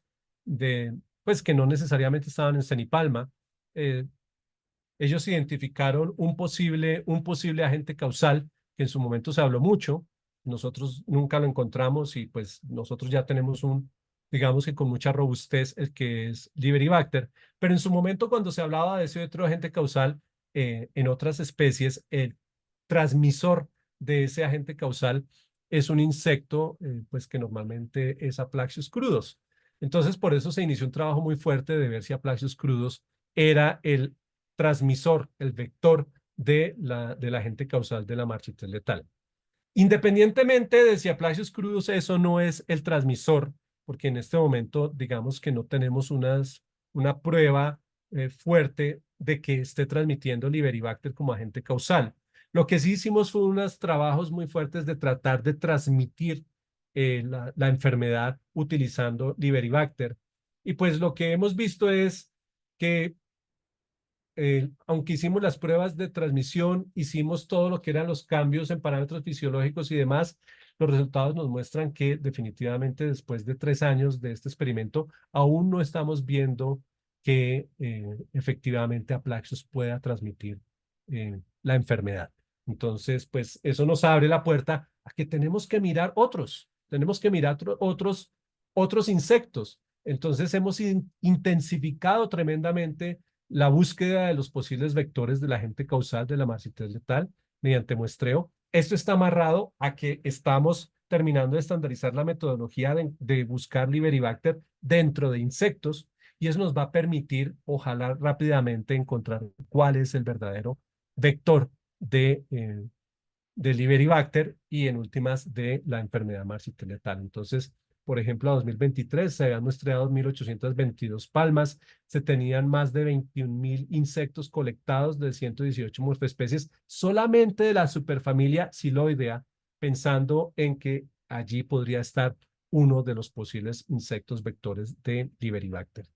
pues que no necesariamente estaban en Cenipalma, eh, ellos identificaron un posible agente causal que en su momento se habló mucho. Nosotros nunca lo encontramos y pues nosotros ya tenemos digamos que con mucha robustez, el que es Liberibacter. Pero en su momento cuando se hablaba de ese otro agente causal en otras especies, el transmisor de ese agente causal es un insecto pues que normalmente es Aplaxius crudos. Entonces por eso se inició un trabajo muy fuerte de ver si Aplaxius crudos era el transmisor, el vector del agente causal de la marchitel letal. Independientemente de si Aplaxius crudos eso no es el transmisor, porque en este momento digamos que no tenemos una prueba fuerte de que esté transmitiendo Liberibacter como agente causal. Lo que sí hicimos fue unos trabajos muy fuertes de tratar de transmitir la enfermedad utilizando Liberibacter. Y pues lo que hemos visto es que aunque hicimos las pruebas de transmisión, hicimos todo lo que eran los cambios en parámetros fisiológicos y demás, los resultados nos muestran que definitivamente después de 3 años de este experimento, aún no estamos viendo que efectivamente Aplaxios pueda transmitir la enfermedad. Entonces, pues eso nos abre la puerta a que tenemos que mirar tenemos que mirar otros insectos. Entonces hemos intensificado tremendamente la búsqueda de los posibles vectores del agente causal de la mastitis letal mediante muestreo. Esto está amarrado a que estamos terminando de estandarizar la metodología de buscar Liberibacter dentro de insectos y eso nos va a permitir, ojalá rápidamente, encontrar cuál es el verdadero vector de Liberibacter y en últimas de la enfermedad marsitel letal. Entonces, por ejemplo, a 2023 se habían muestreado 1.822 palmas, se tenían más de 21.000 insectos colectados de 118 morfoespecies solamente de la superfamilia Psiloidea, pensando en que allí podría estar uno de los posibles insectos vectores de Liberibacter.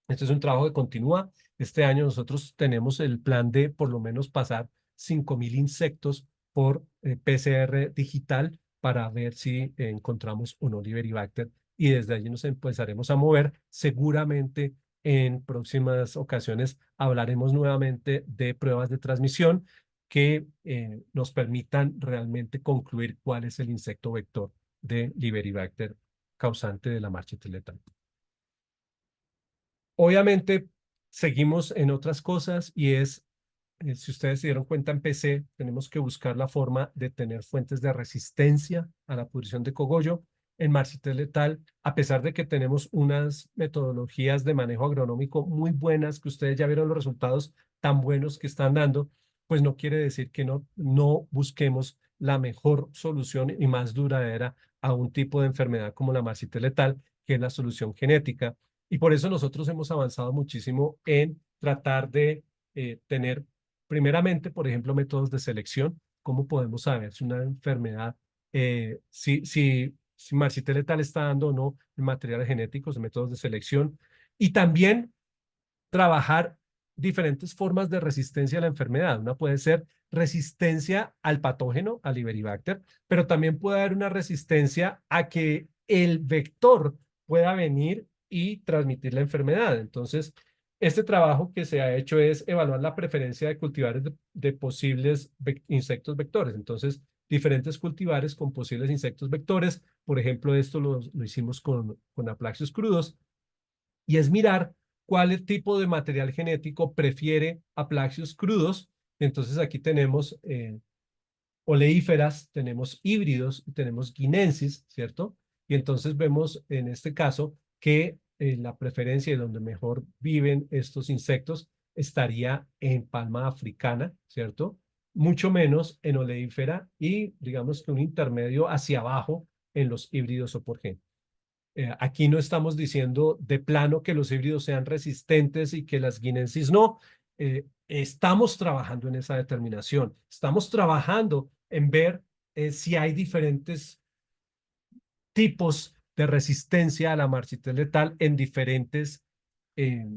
Este es un trabajo que continúa. Este año nosotros tenemos el plan de por lo menos pasar 5.000 insectos por PCR digital para ver si encontramos un Liberibacter y desde allí nos empezaremos a mover. Seguramente en próximas ocasiones hablaremos nuevamente de pruebas de transmisión que nos permitan realmente concluir cuál es el insecto vector de Liberibacter causante de la marcha letal. Obviamente, seguimos en otras cosas y es, si ustedes se dieron cuenta en PC, tenemos que buscar la forma de tener fuentes de resistencia a la pudrición de cogollo en marcites letal, a pesar de que tenemos unas metodologías de manejo agronómico muy buenas, que ustedes ya vieron los resultados tan buenos que están dando, pues no quiere decir que no busquemos la mejor solución y más duradera a un tipo de enfermedad como la marcites letal, que es la solución genética. Y por eso nosotros hemos avanzado muchísimo en tratar de tener, primeramente, por ejemplo, métodos de selección. ¿Cómo podemos saber si una enfermedad, si marcites letal está dando o no en materiales genéticos, métodos de selección? Y también trabajar diferentes formas de resistencia a la enfermedad. Una puede ser resistencia al patógeno, al Liberibacter, pero también puede haber una resistencia a que el vector pueda venir y transmitir la enfermedad. Entonces, este trabajo que se ha hecho es evaluar la preferencia de cultivares de posibles insectos vectores. Entonces, diferentes cultivares con posibles insectos vectores. Por ejemplo, esto lo hicimos con Aplaxios crudos y es mirar cuál tipo de material genético prefiere Aplaxios crudos. Entonces aquí tenemos oleíferas, tenemos híbridos, tenemos guinensis, ¿cierto? Y entonces vemos en este caso que la preferencia de donde mejor viven estos insectos estaría en palma africana, ¿cierto? Mucho menos en oleífera y digamos que un intermedio hacia abajo en los híbridos o por gen. Aquí no estamos diciendo de plano que los híbridos sean resistentes y que las guinensis no. Estamos trabajando en esa determinación. Estamos trabajando en ver si hay diferentes tipos de resistencia a la marchitel letal en diferentes, eh,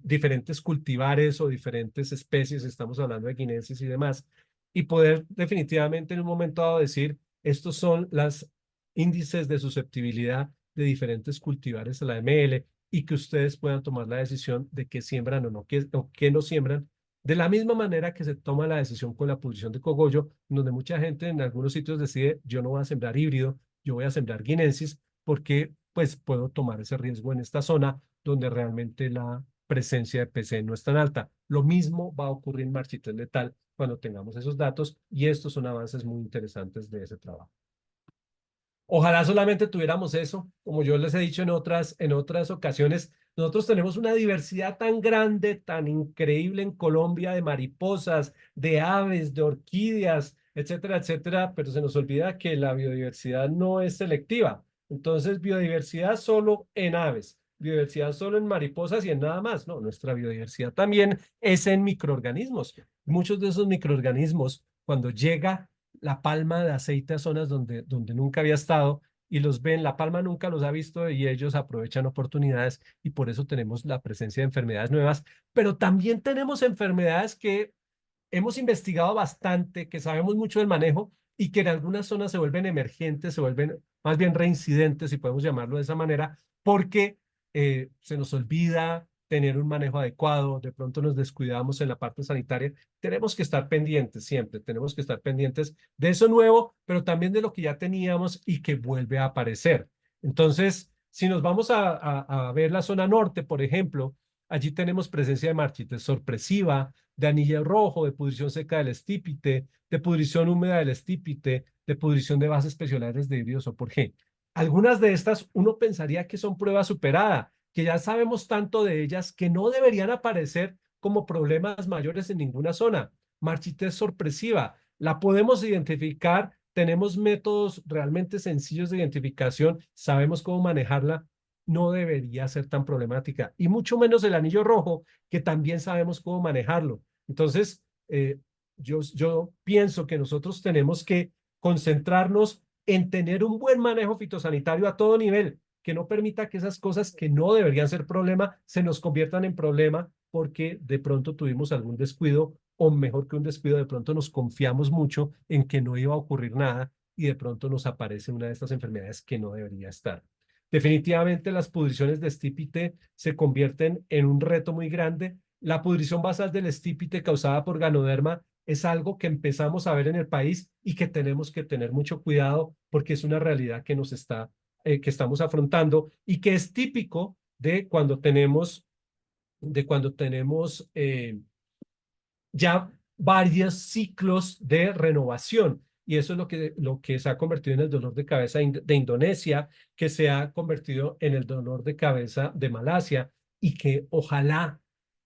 diferentes cultivares o diferentes especies. Estamos hablando de guinensis y demás. Y poder definitivamente en un momento dado decir, estos son las índices de susceptibilidad de diferentes cultivares a la ML y que ustedes puedan tomar la decisión de qué siembran o qué no siembran, de la misma manera que se toma la decisión con la pudrición de cogollo, donde mucha gente en algunos sitios decide, yo no voy a sembrar híbrido, yo voy a sembrar guinensis, porque pues puedo tomar ese riesgo en esta zona donde realmente la presencia de PC no es tan alta. Lo mismo va a ocurrir en marchitel letal cuando tengamos esos datos y estos son avances muy interesantes de ese trabajo. Ojalá solamente tuviéramos eso, como yo les he dicho en otras ocasiones, nosotros tenemos una diversidad tan grande, tan increíble en Colombia de mariposas, de aves, de orquídeas, etcétera, etcétera, pero se nos olvida que la biodiversidad no es selectiva. Entonces, biodiversidad solo en aves, biodiversidad solo en mariposas y en nada más. No, nuestra biodiversidad también es en microorganismos. Muchos de esos microorganismos, cuando llega la palma de aceite a zonas donde nunca había estado, y los ven. La palma nunca los ha visto y ellos aprovechan oportunidades y por eso tenemos la presencia de enfermedades nuevas, pero también tenemos enfermedades que hemos investigado bastante, que sabemos mucho del manejo y que en algunas zonas se vuelven emergentes, se vuelven más bien reincidentes, si podemos llamarlo de esa manera, porque se nos olvida tener un manejo adecuado, de pronto nos descuidamos en la parte sanitaria. Tenemos que estar pendientes siempre, tenemos que estar pendientes de eso nuevo, pero también de lo que ya teníamos y que vuelve a aparecer. Entonces, si nos vamos a ver la zona norte, por ejemplo, allí tenemos presencia de marchites sorpresiva, de anillo rojo, de pudrición seca del estípite, de pudrición húmeda del estípite, de pudrición de bases especiales de híbrido por G. Algunas de estas uno pensaría que son prueba superada, que ya sabemos tanto de ellas que no deberían aparecer como problemas mayores en ninguna zona. Marchitez sorpresiva, la podemos identificar, tenemos métodos realmente sencillos de identificación, sabemos cómo manejarla, no debería ser tan problemática. Y mucho menos el anillo rojo, que también sabemos cómo manejarlo. Entonces, yo pienso que nosotros tenemos que concentrarnos en tener un buen manejo fitosanitario a todo nivel, que no permita que esas cosas que no deberían ser problema se nos conviertan en problema porque de pronto tuvimos algún descuido o mejor que un descuido, de pronto nos confiamos mucho en que no iba a ocurrir nada y de pronto nos aparece una de estas enfermedades que no debería estar. Definitivamente las pudriciones de estípite se convierten en un reto muy grande. La pudrición basal del estípite causada por Ganoderma es algo que empezamos a ver en el país y que tenemos que tener mucho cuidado porque es una realidad que que estamos afrontando y que es típico de cuando tenemos ya varios ciclos de renovación. Y eso es lo que se ha convertido en el dolor de cabeza de Indonesia, que se ha convertido en el dolor de cabeza de Malasia y que ojalá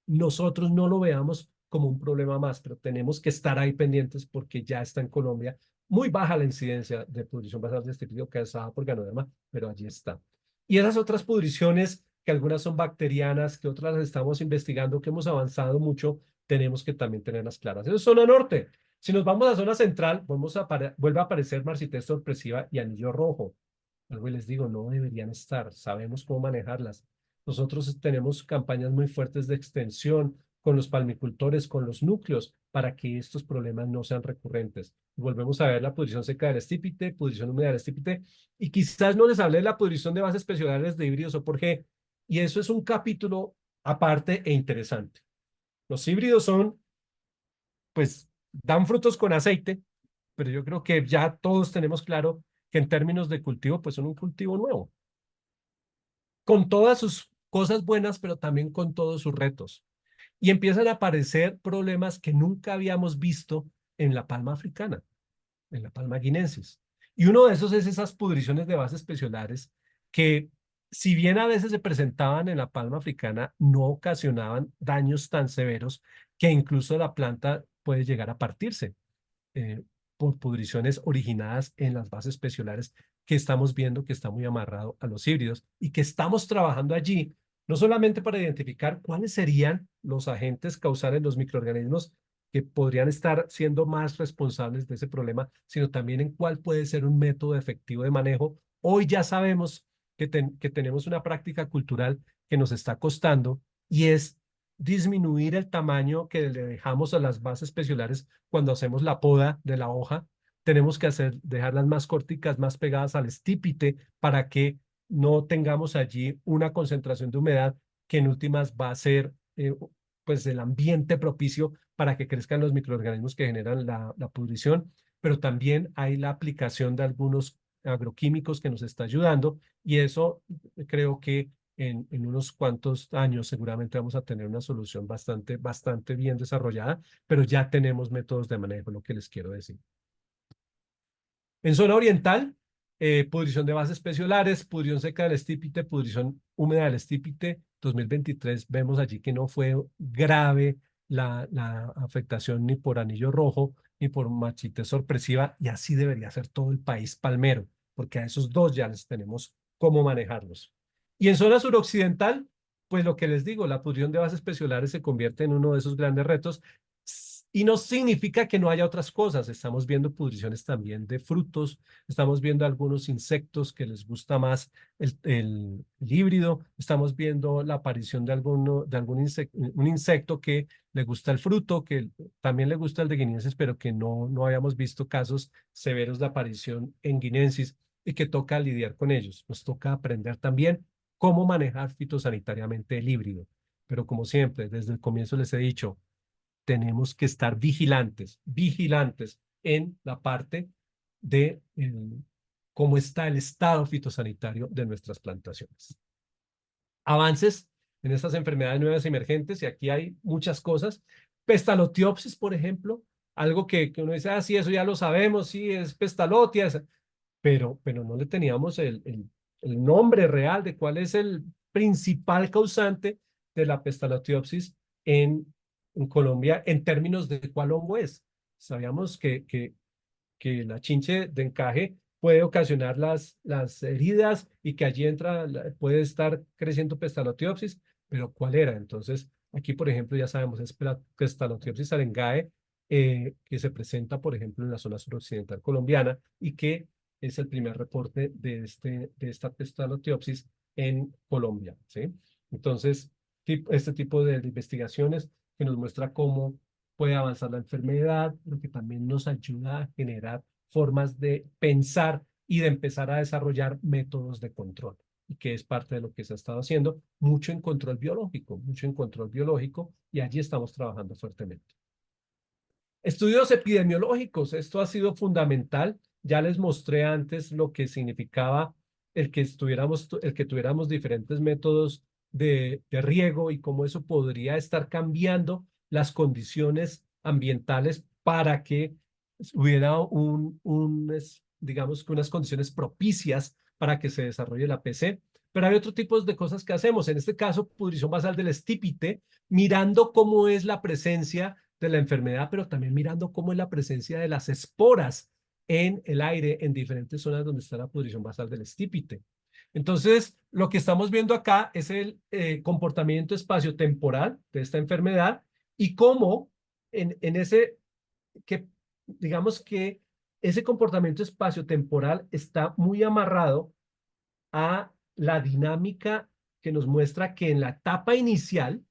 nosotros no lo veamos como un problema más, pero tenemos que estar ahí pendientes porque ya está en Colombia muy baja la incidencia de pudrición basal de estrío causada por Ganoderma, pero allí está. Y esas otras pudriciones, que algunas son bacterianas, que otras las estamos investigando, que hemos avanzado mucho, tenemos que también tenerlas claras. Eso es zona norte. Si nos vamos a zona central, vuelve a aparecer marcites sorpresiva y anillo rojo. Algo les digo, no deberían estar, sabemos cómo manejarlas. Nosotros tenemos campañas muy fuertes de extensión con los palmicultores, con los núcleos, para que estos problemas no sean recurrentes. Volvemos a ver la pudrición seca del estípite, pudrición húmeda del estípite, y quizás no les hablé de la pudrición de bases especiales de híbridos o por G, y eso es un capítulo aparte e interesante. Los híbridos pues, dan frutos con aceite, pero yo creo que ya todos tenemos claro que en términos de cultivo, pues son un cultivo nuevo, con todas sus cosas buenas, pero también con todos sus retos. Y empiezan a aparecer problemas que nunca habíamos visto en la palma africana, en la palma guinensis. Y uno de esos es esas pudriciones de bases peciolares que, si bien a veces se presentaban en la palma africana, no ocasionaban daños tan severos que incluso la planta puede llegar a partirse eh, por pudriciones originadas en las bases peciolares que estamos viendo que está muy amarrado a los híbridos y que estamos trabajando allí, no solamente para identificar cuáles serían los agentes causales, los microorganismos que podrían estar siendo más responsables de ese problema, sino también en cuál puede ser un método efectivo de manejo. Hoy ya sabemos que tenemos una práctica cultural que nos está costando y es disminuir el tamaño que le dejamos a las bases peciolares cuando hacemos la poda de la hoja. Tenemos que dejarlas más corticas, más pegadas al estípite para que no tengamos allí una concentración de humedad que en últimas va a ser pues el ambiente propicio para que crezcan los microorganismos que generan la pudrición, pero también hay la aplicación de algunos agroquímicos que nos está ayudando y eso creo que en unos cuantos años seguramente vamos a tener una solución bastante bien desarrollada, pero ya tenemos métodos de manejo, lo que les quiero decir. En zona oriental, pudrición de bases peciolares, pudrición seca del estípite, pudrición húmeda del estípite. 2023 vemos allí que no fue grave la afectación ni por anillo rojo ni por machite sorpresiva y así debería ser todo el país palmero, porque a esos dos ya les tenemos cómo manejarlos. Y en zona suroccidental, pues lo que les digo, la pudrición de bases peciolares se convierte en uno de esos grandes retos. Y no significa que no haya otras cosas. Estamos viendo pudriciones también de frutos, estamos viendo algunos insectos que les gusta más el híbrido, estamos viendo la aparición de algún insecto, un insecto que le gusta el fruto, que también le gusta el de guineensis, pero que no habíamos visto casos severos de aparición en guineensis y que toca lidiar con ellos. Nos toca aprender también cómo manejar fitosanitariamente el híbrido. Pero como siempre, desde el comienzo les he dicho, tenemos que estar vigilantes, vigilantes en la parte de cómo está el estado fitosanitario de nuestras plantaciones. Avances en estas enfermedades nuevas emergentes, y aquí hay muchas cosas. Pestalotiopsis, por ejemplo, algo que uno dice, ah, sí, eso ya lo sabemos, sí, es pestalotia, pero no le teníamos el nombre real de cuál es el principal causante de la pestalotiopsis en Colombia en términos de cuál hongo es. Sabíamos que la chinche de encaje puede ocasionar las heridas y que allí entra, puede estar creciendo pestalotiopsis, pero ¿cuál era? Entonces, aquí, por ejemplo, ya sabemos, es pestalotiopsis arengae, que se presenta, por ejemplo, en la zona suroccidental colombiana y que es el primer reporte de esta pestalotiopsis en Colombia, ¿sí? Entonces, este tipo de investigaciones que nos muestra cómo puede avanzar la enfermedad, lo que también nos ayuda a generar formas de pensar y de empezar a desarrollar métodos de control, y que es parte de lo que se ha estado haciendo, mucho en control biológico, mucho en control biológico, y allí estamos trabajando fuertemente. Estudios epidemiológicos, esto ha sido fundamental. Ya les mostré antes lo que significaba el que tuviéramos diferentes métodos de riego y cómo eso podría estar cambiando las condiciones ambientales para que hubiera digamos que unas condiciones propicias para que se desarrolle la PC. Pero hay otro tipo de cosas que hacemos. En este caso, pudrición basal del estípite, mirando cómo es la presencia de la enfermedad, pero también mirando cómo es la presencia de las esporas en el aire en diferentes zonas donde está la pudrición basal del estípite. Entonces, lo que estamos viendo acá es el comportamiento espaciotemporal de esta enfermedad y cómo en ese, que digamos que ese comportamiento espaciotemporal está muy amarrado a la dinámica que nos muestra que en la etapa inicial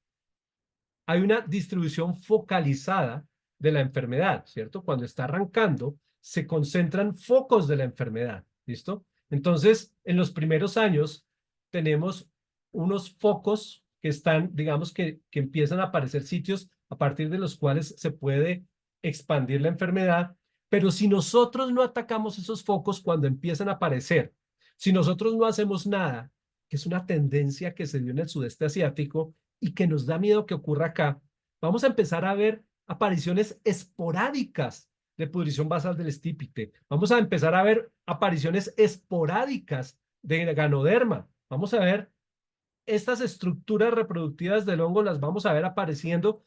hay una distribución focalizada de la enfermedad, ¿cierto? Cuando está arrancando, se concentran focos de la enfermedad, ¿listo? Entonces, en los primeros años tenemos unos focos que están, digamos que empiezan a aparecer sitios a partir de los cuales se puede expandir la enfermedad, pero si nosotros no atacamos esos focos cuando empiezan a aparecer, si nosotros no hacemos nada, que es una tendencia que se dio en el sudeste asiático, y que nos da miedo que ocurra acá, vamos a empezar a ver apariciones esporádicas de pudrición basal del estípite. Vamos a empezar a ver apariciones esporádicas de ganoderma. Vamos a ver estas estructuras reproductivas del hongo, las vamos a ver apareciendo.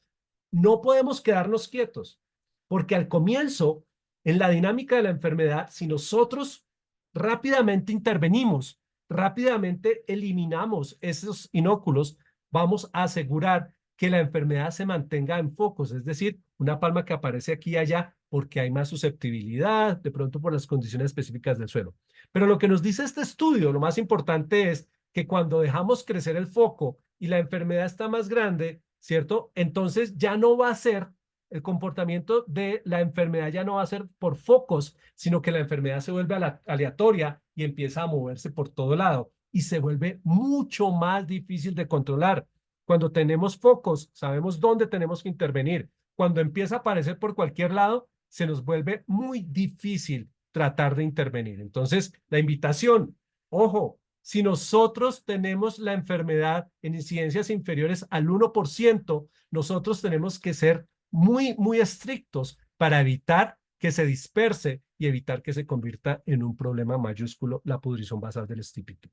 No podemos quedarnos quietos, porque al comienzo, en la dinámica de la enfermedad, si nosotros rápidamente intervenimos, rápidamente eliminamos esos inóculos, vamos a asegurar que la enfermedad se mantenga en focos, es decir, una palma que aparece aquí y allá porque hay más susceptibilidad, de pronto por las condiciones específicas del suelo. Pero lo que nos dice este estudio, lo más importante es que cuando dejamos crecer el foco y la enfermedad está más grande, ¿cierto? Entonces ya no va a ser el comportamiento de la enfermedad, ya no va a ser por focos, sino que la enfermedad se vuelve aleatoria y empieza a moverse por todo lado y se vuelve mucho más difícil de controlar. Cuando tenemos focos, sabemos dónde tenemos que intervenir. Cuando empieza a aparecer por cualquier lado, se nos vuelve muy difícil tratar de intervenir. Entonces, la invitación, ojo, si nosotros tenemos la enfermedad en incidencias inferiores al 1%, nosotros tenemos que ser muy estrictos para evitar que se disperse y evitar que se convierta en un problema mayúsculo la pudrición basal del estípite.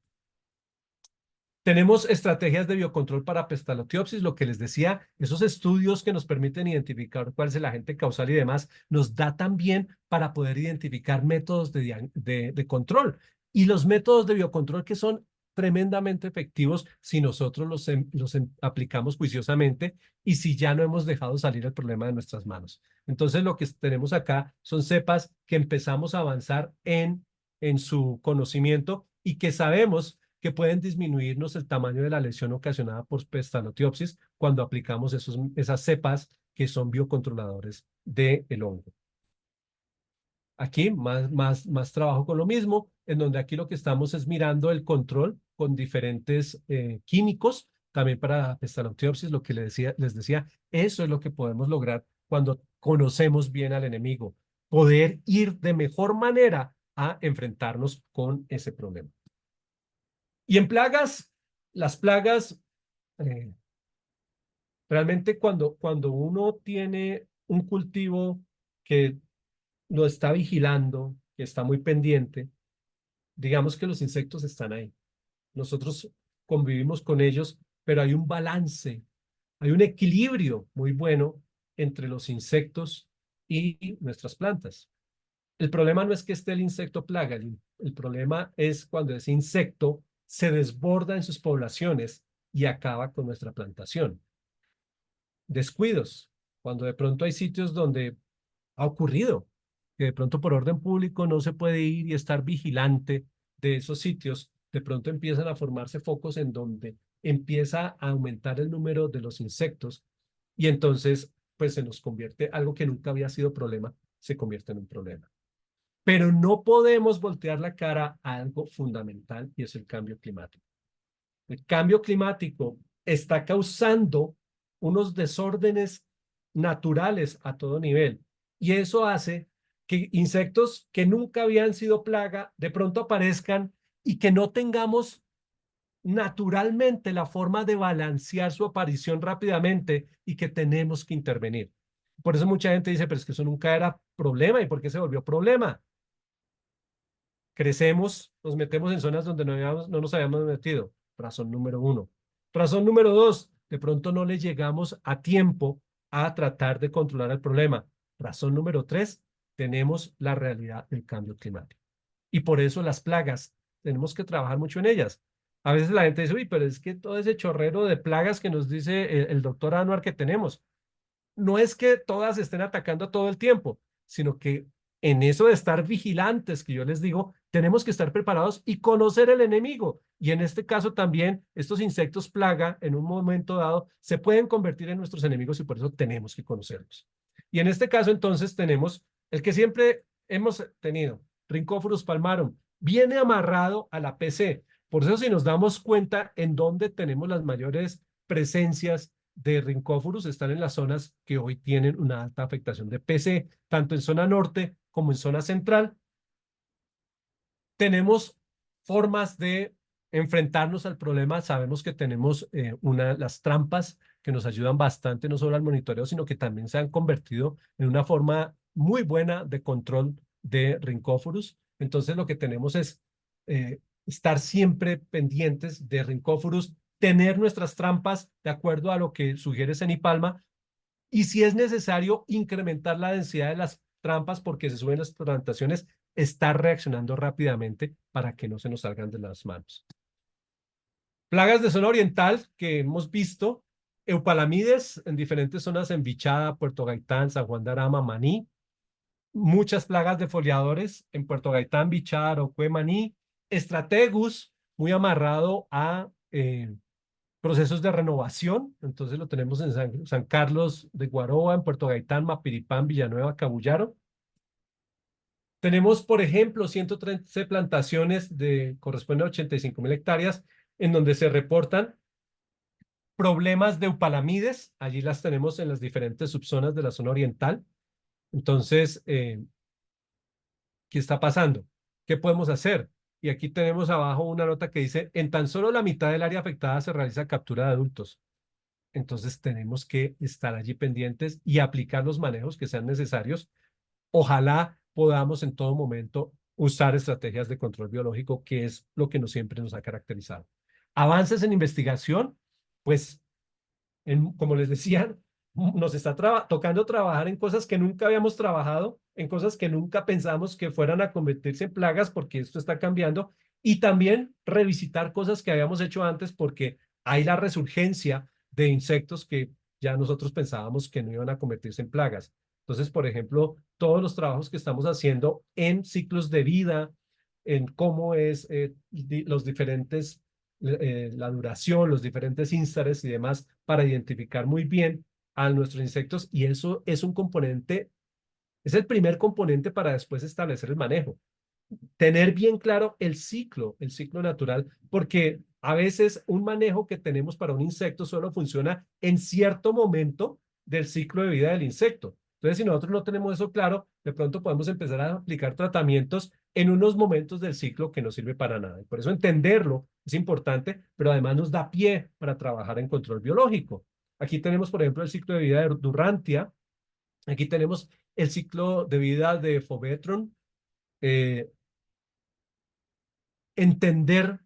Tenemos estrategias de biocontrol para pestalotiopsis, lo que les decía, esos estudios que nos permiten identificar cuál es el agente causal y demás, nos da también para poder identificar métodos de control. Y los métodos de biocontrol que son tremendamente efectivos si nosotros aplicamos juiciosamente y si ya no hemos dejado salir el problema de nuestras manos. Entonces, lo que tenemos acá son cepas que empezamos a avanzar en su conocimiento y que sabemos que pueden disminuirnos el tamaño de la lesión ocasionada por pestalotiopsis cuando aplicamos esas cepas que son biocontroladores del hongo. Aquí más trabajo con lo mismo, en donde aquí lo que estamos es mirando el control con diferentes químicos, también para pestalotiopsis, lo que les decía, eso es lo que podemos lograr cuando conocemos bien al enemigo, poder ir de mejor manera a enfrentarnos con ese problema. Y en plagas, las plagas, eh, realmente cuando uno tiene un cultivo que lo está vigilando, que está muy pendiente, digamos que los insectos están ahí. Nosotros convivimos con ellos, pero hay un balance, hay un equilibrio muy bueno entre los insectos y nuestras plantas. El problema no es que esté el insecto plaga, el problema es cuando ese insecto se desborda en sus poblaciones y acaba con nuestra plantación. Descuidos, cuando de pronto hay sitios donde ha ocurrido que de pronto por orden público no se puede ir y estar vigilante de esos sitios, de pronto empiezan a formarse focos en donde empieza a aumentar el número de los insectos y entonces pues se nos convierte algo que nunca había sido problema, se convierte en un problema. Pero no podemos voltear la cara a algo fundamental y es el cambio climático. El cambio climático está causando unos desórdenes naturales a todo nivel y eso hace que insectos que nunca habían sido plaga de pronto aparezcan y que no tengamos naturalmente la forma de balancear su aparición rápidamente y que tenemos que intervenir. Por eso mucha gente dice, pero es que eso nunca era problema. ¿Y por qué se volvió problema? Crecemos, nos metemos en zonas donde no nos habíamos metido. Razón número uno. Razón número dos, de pronto no le llegamos a tiempo a tratar de controlar el problema. Razón número tres, tenemos la realidad del cambio climático. Y por eso las plagas, tenemos que trabajar mucho en ellas. A veces la gente dice, uy, pero es que todo ese chorrero de plagas que nos dice el doctor Anuar que tenemos, no es que todas estén atacando todo el tiempo, sino que en eso de estar vigilantes, que yo les digo, tenemos que estar preparados y conocer el enemigo. Y en este caso también, estos insectos plaga, en un momento dado, se pueden convertir en nuestros enemigos y por eso tenemos que conocerlos. Y en este caso, entonces, tenemos el que siempre hemos tenido, Rhynchophorus palmarum, viene amarrado a la PC. Por eso, si nos damos cuenta en dónde tenemos las mayores presencias de Rhynchophorus están en las zonas que hoy tienen una alta afectación de PC, tanto en zona norte como en zona central. Tenemos formas de enfrentarnos al problema. Sabemos que tenemos las trampas que nos ayudan bastante, no solo al monitoreo, sino que también se han convertido en una forma muy buena de control de Rhynchophorus. Entonces, lo que tenemos es estar siempre pendientes de Rhynchophorus, tener nuestras trampas de acuerdo a lo que sugiere Cenipalma y si es necesario incrementar la densidad de las trampas porque se suben las plantaciones, estar reaccionando rápidamente para que no se nos salgan de las manos. Plagas de zona oriental que hemos visto, eupalamides en diferentes zonas en Vichada, Puerto Gaitán, San Juan de Arama, Maní, muchas plagas de foliadores en Puerto Gaitán, Vichada, Arauco, Maní, Strategus, muy amarrado a procesos de renovación, entonces lo tenemos en San Carlos de Guaroa, en Puerto Gaitán, Mapiripán, Villanueva, Cabullaro. Tenemos, por ejemplo, 113 plantaciones corresponden a 85.000 hectáreas, en donde se reportan problemas de eupalamides, allí las tenemos en las diferentes subzonas de la zona oriental. Entonces, ¿qué está pasando? ¿Qué podemos hacer? Y aquí tenemos abajo una nota que dice, en tan solo la mitad del área afectada se realiza captura de adultos. Entonces tenemos que estar allí pendientes y aplicar los manejos que sean necesarios. Ojalá podamos en todo momento usar estrategias de control biológico, que es lo que siempre nos ha caracterizado. Avances en investigación, pues, como les decía, nos está tocando trabajar en cosas que nunca habíamos trabajado, en cosas que nunca pensamos que fueran a convertirse en plagas, porque esto está cambiando, y también revisitar cosas que habíamos hecho antes porque hay la resurgencia de insectos que ya nosotros pensábamos que no iban a convertirse en plagas. Entonces, por ejemplo, todos los trabajos que estamos haciendo en ciclos de vida, en cómo es los diferentes, la duración, los diferentes instares y demás, para identificar muy bien a nuestros insectos, y eso es un componente, es el primer componente para después establecer el manejo. Tener bien claro el ciclo natural, porque a veces un manejo que tenemos para un insecto solo funciona en cierto momento del ciclo de vida del insecto. Entonces, si nosotros no tenemos eso claro, de pronto podemos empezar a aplicar tratamientos en unos momentos del ciclo que no sirve para nada. Y por eso entenderlo es importante, pero además nos da pie para trabajar en control biológico. Aquí tenemos, por ejemplo, el ciclo de vida de Durrantia. Aquí tenemos el ciclo de vida de Fovetron. Eh, Entender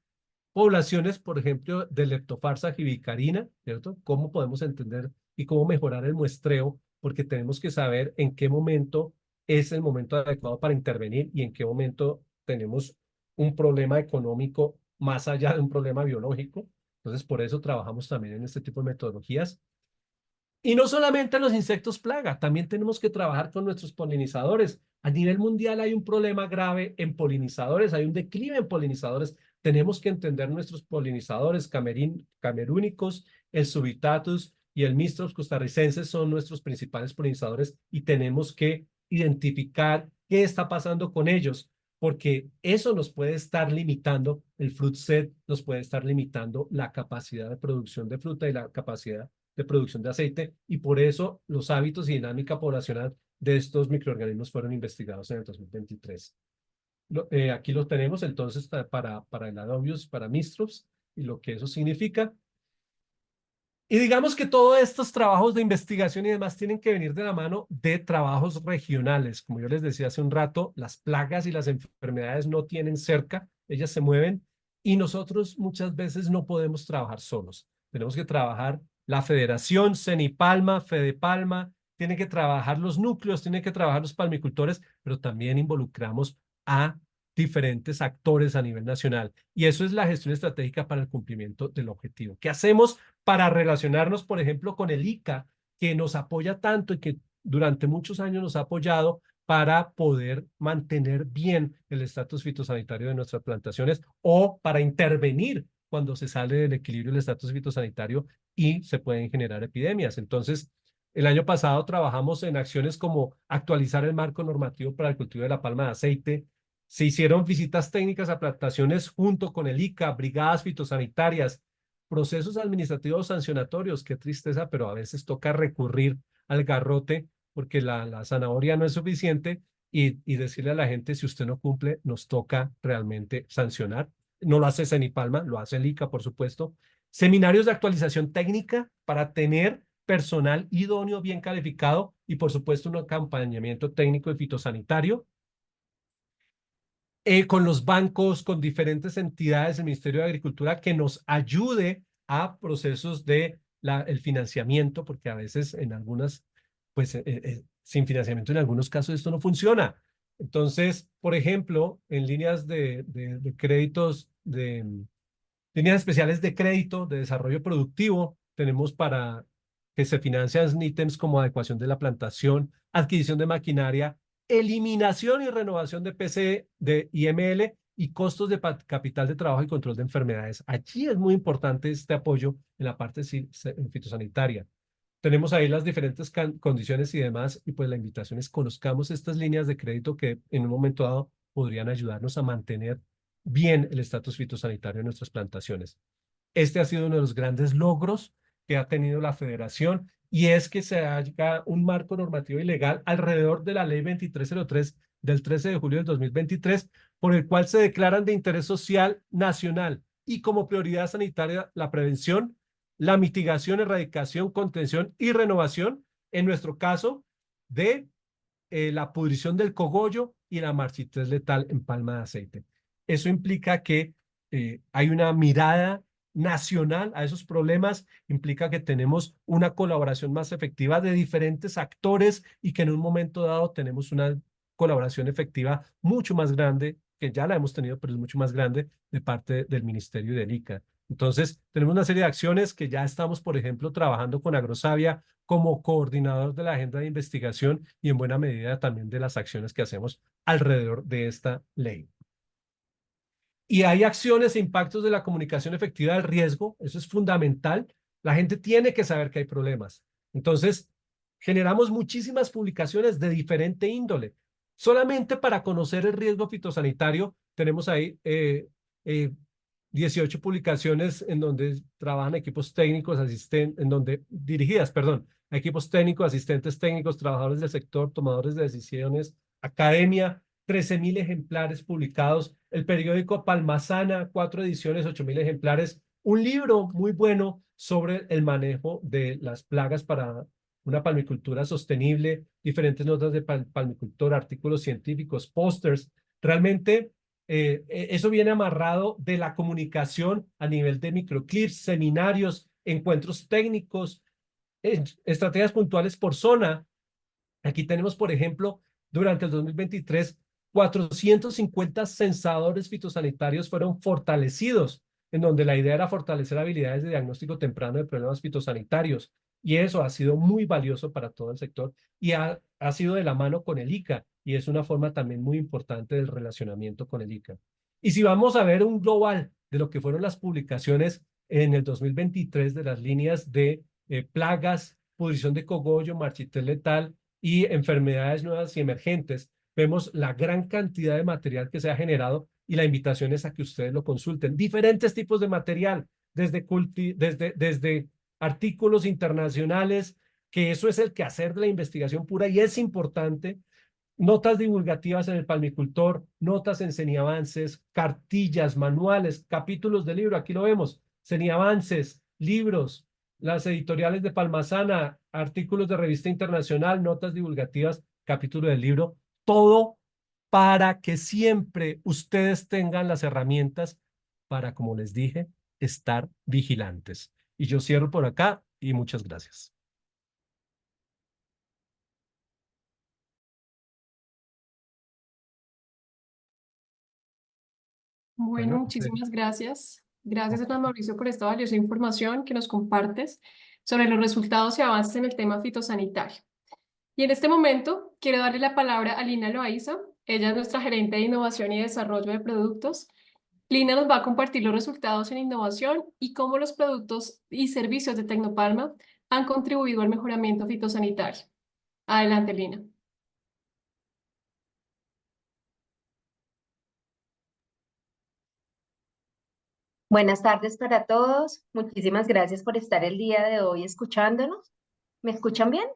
poblaciones, por ejemplo, de Leptofarsa jivicarina, ¿cierto? ¿Cómo podemos entender y cómo mejorar el muestreo? Porque tenemos que saber en qué momento es el momento adecuado para intervenir y en qué momento tenemos un problema económico más allá de un problema biológico. Entonces, por eso trabajamos también en este tipo de metodologías. Y no solamente los insectos plaga, también tenemos que trabajar con nuestros polinizadores. A nivel mundial hay un problema grave en polinizadores, hay un declive en polinizadores. Tenemos que entender nuestros polinizadores camerúnicos, el Subitatus y el Mistrops costarricenses son nuestros principales polinizadores y tenemos que identificar qué está pasando con ellos, porque eso nos puede estar limitando el fruit set, nos puede estar limitando la capacidad de producción de fruta y la capacidad de producción de aceite, y por eso los hábitos y dinámica poblacional de estos microorganismos fueron investigados en el 2023. Aquí lo tenemos entonces para el Adobius, para Mistrops, y lo que eso significa. Y digamos que todos estos trabajos de investigación y demás tienen que venir de la mano de trabajos regionales. Como yo les decía hace un rato, las plagas y las enfermedades no tienen cerca, ellas se mueven, y nosotros muchas veces no podemos trabajar solos. Tenemos que trabajar la federación, Cenipalma, Fedepalma, tienen que trabajar los núcleos, tienen que trabajar los palmicultores, pero también involucramos a diferentes actores a nivel nacional. Y eso es la gestión estratégica para el cumplimiento del objetivo. ¿Qué hacemos para relacionarnos, por ejemplo, con el ICA, que nos apoya tanto y que durante muchos años nos ha apoyado para poder mantener bien el estatus fitosanitario de nuestras plantaciones, o para intervenir cuando se sale del equilibrio del estatus fitosanitario y se pueden generar epidemias? Entonces, el año pasado trabajamos en acciones como actualizar el marco normativo para el cultivo de la palma de aceite. Se hicieron visitas técnicas a plantaciones junto con el ICA, brigadas fitosanitarias, procesos administrativos sancionatorios. Qué tristeza, pero a veces toca recurrir al garrote porque la zanahoria no es suficiente, y decirle a la gente: si usted no cumple, nos toca realmente sancionar. No lo hace Cenipalma, lo hace el ICA, por supuesto. Seminarios de actualización técnica para tener personal idóneo, bien calificado, y por supuesto un acompañamiento técnico y fitosanitario con los bancos, con diferentes entidades del Ministerio de Agricultura, que nos ayude a procesos de el financiamiento, porque a veces en algunas, pues sin financiamiento en algunos casos esto no funciona. Entonces, por ejemplo, en líneas de créditos, líneas especiales de crédito de desarrollo productivo, tenemos para que se financian ítems como adecuación de la plantación, adquisición de maquinaria, eliminación y renovación de PC, de IML y costos de capital de trabajo y control de enfermedades. Allí es muy importante este apoyo en la parte fitosanitaria. Tenemos ahí las diferentes condiciones y demás, y pues la invitación es: conozcamos estas líneas de crédito que en un momento dado podrían ayudarnos a mantener bien el estatus fitosanitario de nuestras plantaciones. Este ha sido uno de los grandes logros que ha tenido la federación, y es que se haya un marco normativo y legal alrededor de la ley 2303 del 13 de julio del 2023, por el cual se declaran de interés social nacional y como prioridad sanitaria la prevención, la mitigación, erradicación, contención y renovación, en nuestro caso, de la pudrición del cogollo y la marchités letal en palma de aceite. Eso implica que hay una mirada nacional a esos problemas, implica que tenemos una colaboración más efectiva de diferentes actores, y que en un momento dado tenemos una colaboración efectiva mucho más grande que ya la hemos tenido, pero es mucho más grande de parte del Ministerio y del ICA. Entonces, tenemos una serie de acciones que ya estamos, por ejemplo, trabajando con Agrosavia como coordinador de la agenda de investigación y en buena medida también de las acciones que hacemos alrededor de esta ley. Y hay acciones e impactos de la comunicación efectiva del riesgo, eso es fundamental. La gente tiene que saber que hay problemas. Entonces, generamos muchísimas publicaciones de diferente índole. Solamente para conocer el riesgo fitosanitario, tenemos ahí eh, 18 publicaciones en donde trabajan equipos técnicos, asistentes, en donde dirigidas, perdón, a equipos técnicos, asistentes técnicos, trabajadores del sector, tomadores de decisiones, academia, 13.000 ejemplares publicados, el periódico Palmasana, 4 ediciones, 8.000 ejemplares, un libro muy bueno sobre el manejo de las plagas para una palmicultura sostenible, diferentes notas de palmicultor, artículos científicos, pósters. Realmente eso viene amarrado de la comunicación a nivel de microclips, seminarios, encuentros técnicos, estrategias puntuales por zona. Aquí tenemos, por ejemplo, durante el 2023, 450 censadores fitosanitarios fueron fortalecidos, en donde la idea era fortalecer habilidades de diagnóstico temprano de problemas fitosanitarios. Y eso ha sido muy valioso para todo el sector y ha sido de la mano con el ICA y es una forma también muy importante del relacionamiento con el ICA. Y si vamos a ver un global de lo que fueron las publicaciones en el 2023 de las líneas de plagas, pudrición de cogollo, marchitel letal y enfermedades nuevas y emergentes, vemos la gran cantidad de material que se ha generado y la invitación es a que ustedes lo consulten. Diferentes tipos de material, desde artículos internacionales, que eso es el quehacer de la investigación pura y es importante, notas divulgativas en el palmicultor, notas en Ceniavances, cartillas, manuales, capítulos de libro, aquí lo vemos, Ceniavances, libros, las editoriales de Palmasana, artículos de revista internacional, notas divulgativas, capítulo del libro, todo para que siempre ustedes tengan las herramientas para, como les dije, estar vigilantes. Y yo cierro por acá y muchas gracias. Bueno, Bueno, muchísimas gracias. Gracias, Hernán Mauricio, por esta valiosa información que nos compartes sobre los resultados y avances en el tema fitosanitario. Y en este momento quiero darle la palabra a Lina Loaiza. Ella es nuestra gerente de innovación y desarrollo de productos. Lina nos va a compartir los resultados en innovación y cómo los productos y servicios de Tecnopalma han contribuido al mejoramiento fitosanitario. Adelante, Lina. Buenas tardes para todos. Muchísimas gracias por estar el día de hoy escuchándonos. ¿Me escuchan bien?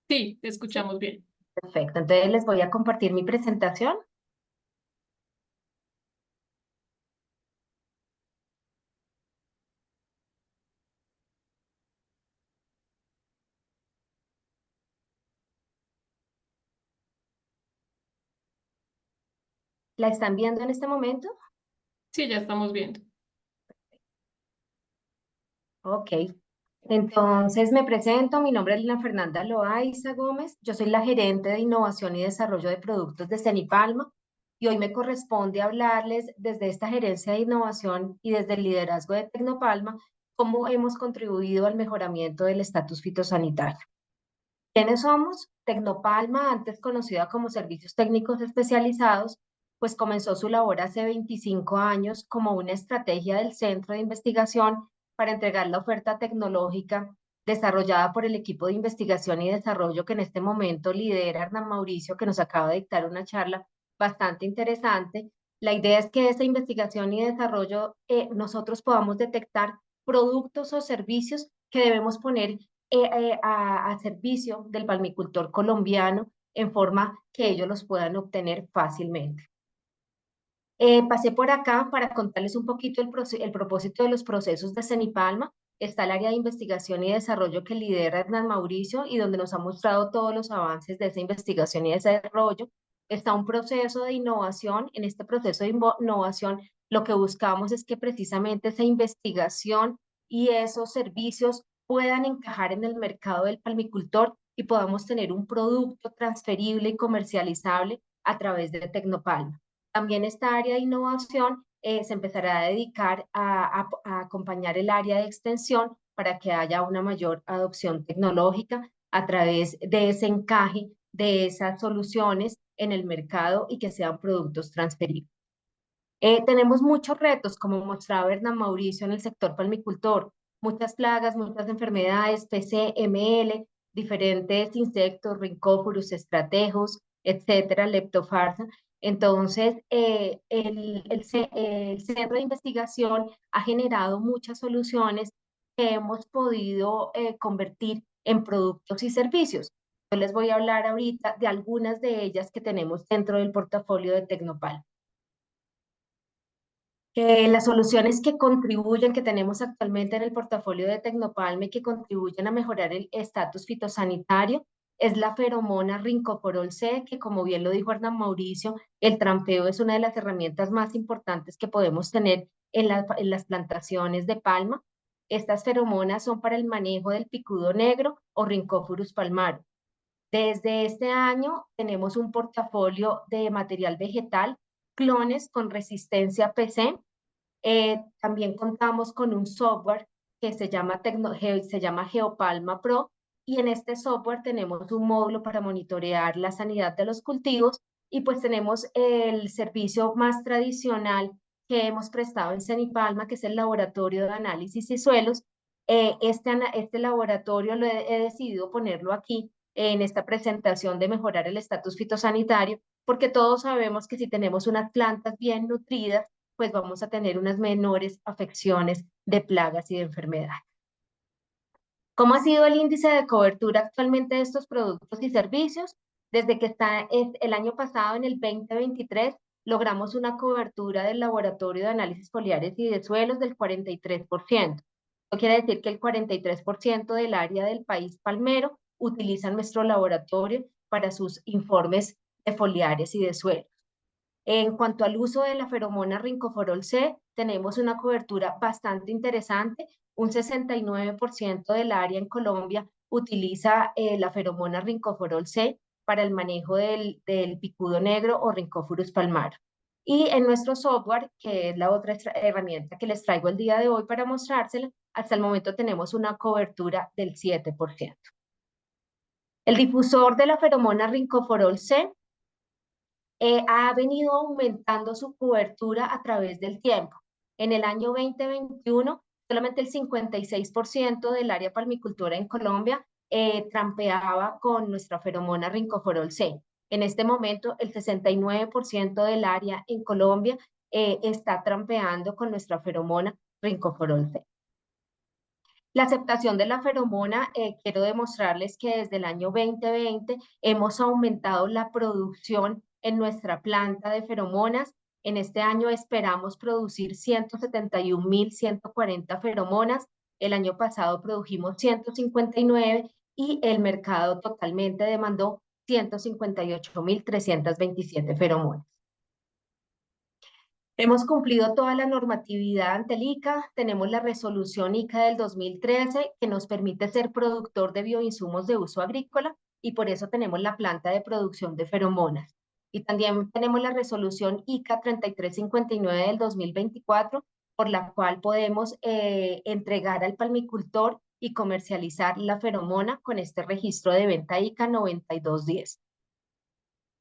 Sí, te Sí. escuchamos bien. Perfecto. Entonces les voy a compartir mi presentación. ¿La están viendo en este momento? Sí, ya estamos viendo. Ok. Entonces me presento. Mi nombre es Lina Fernanda Loaiza Gómez. Yo soy la gerente de innovación y desarrollo de productos de Cenipalma. Y hoy me corresponde hablarles desde esta gerencia de innovación y desde el liderazgo de Tecnopalma cómo hemos contribuido al mejoramiento del estatus fitosanitario. ¿Quiénes somos? Tecnopalma, antes conocida como Servicios Técnicos Especializados, pues comenzó su labor hace 25 años como una estrategia del Centro de Investigación para entregar la oferta tecnológica desarrollada por el equipo de investigación y desarrollo que en este momento lidera Hernán Mauricio, que nos acaba de dictar una charla bastante interesante. La idea es que esa investigación y desarrollo nosotros podamos detectar productos o servicios que debemos poner a servicio del palmicultor colombiano en forma que ellos los puedan obtener fácilmente. Pasé por acá para contarles un poquito el propósito de los procesos de Cenipalma. Está el área de investigación y desarrollo que lidera Hernán Mauricio y donde nos ha mostrado todos los avances de esa investigación y desarrollo. Está un proceso de innovación. En este proceso de innovación lo que buscamos es que precisamente esa investigación y esos servicios puedan encajar en el mercado del palmicultor y podamos tener un producto transferible y comercializable a través de Tecnopalma. También esta área de innovación se empezará a dedicar a acompañar el área de extensión para que haya una mayor adopción tecnológica a través de ese encaje de esas soluciones en el mercado y que sean productos transferibles. Tenemos muchos retos, como mostraba Hernán Mauricio en el sector palmicultor, muchas plagas, muchas enfermedades, PCML, diferentes insectos, Rhynchophorus, estrategos, etcétera, leptofarsa. Entonces, el centro de investigación ha generado muchas soluciones que hemos podido convertir en productos y servicios. Yo les voy a hablar ahorita de algunas de ellas que tenemos dentro del portafolio de Tecnopal. Las soluciones que contribuyen, que tenemos actualmente en el portafolio de Tecnopalme, que contribuyen a mejorar el estatus fitosanitario, es la feromona Rincoforol C, que como bien lo dijo Hernán Mauricio, el trampeo es una de las herramientas más importantes que podemos tener en las plantaciones de palma. Estas feromonas son para el manejo del picudo negro o Rhynchophorus palmarum. Desde este año tenemos un portafolio de material vegetal, clones con resistencia PC. También contamos con un software que se llama Geopalma Pro, y en este software tenemos un módulo para monitorear la sanidad de los cultivos, y pues tenemos el servicio más tradicional que hemos prestado en Cenipalma, que es el laboratorio de análisis y suelos. Este laboratorio he decidido ponerlo aquí en esta presentación de mejorar el estatus fitosanitario, porque todos sabemos que si tenemos unas plantas bien nutridas, pues vamos a tener unas menores afecciones de plagas y de enfermedades. ¿Cómo ha sido el índice de cobertura actualmente de estos productos y servicios? Desde que está el año pasado, en el 2023, logramos una cobertura del laboratorio de análisis foliares y de suelos del 43%. Eso quiere decir que el 43% del área del país palmero utiliza nuestro laboratorio para sus informes de foliares y de suelos. En cuanto al uso de la feromona Rincoforol C, tenemos una cobertura bastante interesante. Un 69% del área en Colombia utiliza la feromona Rincoforol C para el manejo del picudo negro o Rhynchophorus palmarum. Y en nuestro software, que es la otra herramienta que les traigo el día de hoy para mostrársela, hasta el momento tenemos una cobertura del 7%. El difusor de la feromona Rincoforol C ha venido aumentando su cobertura a través del tiempo. En el año 2021, solamente el 56% del área palmicultura en Colombia trampeaba con nuestra feromona Rincoforol C. En este momento, el 69% del área en Colombia está trampeando con nuestra feromona Rincoforol C. La aceptación de la feromona, quiero demostrarles que desde el año 2020 hemos aumentado la producción en nuestra planta de feromonas. En este año esperamos producir 171.140 feromonas. El año pasado produjimos 159 y el mercado totalmente demandó 158.327 feromonas. Hemos cumplido toda la normatividad ante el ICA, tenemos la resolución ICA del 2013 que nos permite ser productor de bioinsumos de uso agrícola, y por eso tenemos la planta de producción de feromonas. Y también tenemos la resolución ICA 3359 del 2024, por la cual podemos entregar al palmicultor y comercializar la feromona con este registro de venta ICA 9210.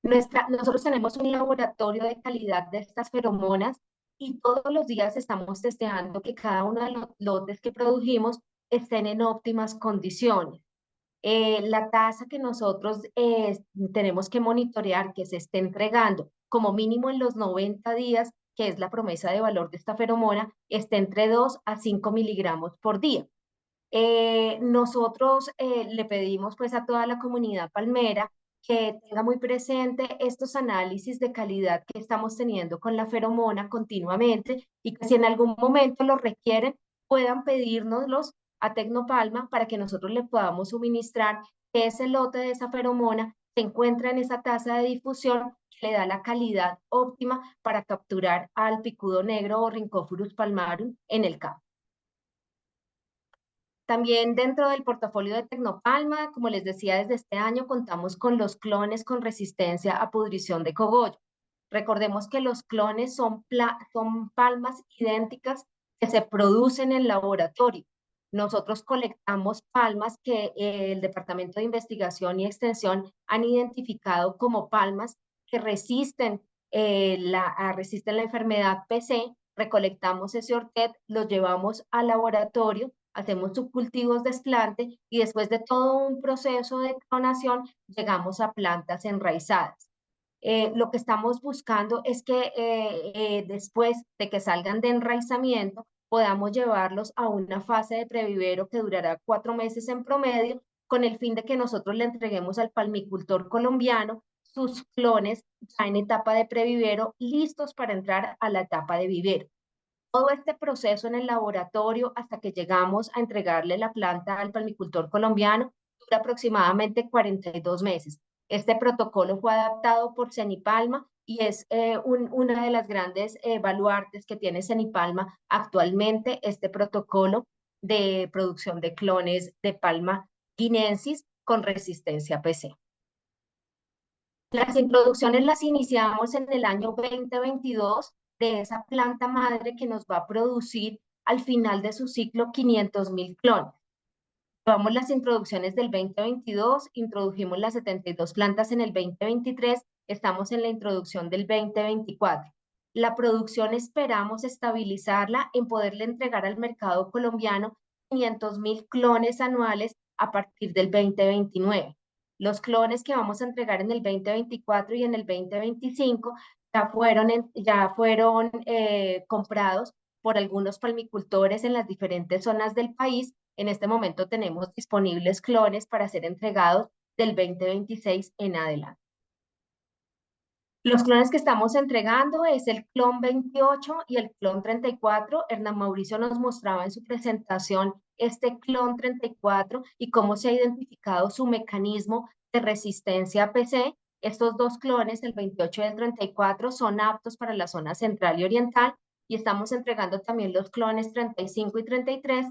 Nosotros tenemos un laboratorio de calidad de estas feromonas, y todos los días estamos testeando que cada uno de los lotes que produjimos estén en óptimas condiciones. La tasa que nosotros tenemos que monitorear que se esté entregando como mínimo en los 90 días, que es la promesa de valor de esta feromona, esté entre 2 a 5 miligramos por día. Nosotros le pedimos pues a toda la comunidad palmera que tenga muy presente estos análisis de calidad que estamos teniendo con la feromona continuamente, y que si en algún momento lo requieren, puedan pedírnoslos a Tecnopalma para que nosotros le podamos suministrar que ese lote de esa feromona se encuentra en esa tasa de difusión que le da la calidad óptima para capturar al picudo negro o Rhynchophorus palmarum en el campo. También dentro del portafolio de Tecnopalma, como les decía, desde este año contamos con los clones con resistencia a pudrición de cogollo. Recordemos que los clones son palmas idénticas que se producen en laboratorio. Nosotros colectamos palmas que el Departamento de Investigación y Extensión han identificado como palmas que resisten, resisten la enfermedad PC. Recolectamos ese hortet, lo llevamos al laboratorio, hacemos subcultivos de desplante y después de todo un proceso de clonación llegamos a plantas enraizadas. Lo que estamos buscando es que después de que salgan de enraizamiento, podamos llevarlos a una fase de previvero que durará 4 meses en promedio, con el fin de que nosotros le entreguemos al palmicultor colombiano sus clones ya en etapa de previvero, listos para entrar a la etapa de vivero. Todo este proceso en el laboratorio hasta que llegamos a entregarle la planta al palmicultor colombiano dura aproximadamente 42 meses. Este protocolo fue adaptado por Cenipalma y es una de las grandes baluartes que tiene Cenipalma actualmente, este protocolo de producción de clones de Palma guinensis con resistencia PC. Las introducciones las iniciamos en el año 2022 de esa planta madre que nos va a producir al final de su ciclo 500.000 clones. Llevamos las introducciones del 2022, introdujimos las 72 plantas en el 2023, estamos en la introducción del 2024. La producción esperamos estabilizarla en poderle entregar al mercado colombiano 500.000 clones anuales a partir del 2029. Los clones que vamos a entregar en el 2024 y en el 2025 ya fueron comprados por algunos palmicultores en las diferentes zonas del país. En este momento tenemos disponibles clones para ser entregados del 2026 en adelante. Los clones que estamos entregando es el clon 28 y el clon 34. Hernán Mauricio nos mostraba en su presentación este clon 34 y cómo se ha identificado su mecanismo de resistencia a PC. Estos dos clones, el 28 y el 34, son aptos para la zona central y oriental, y estamos entregando también los clones 35 y 33,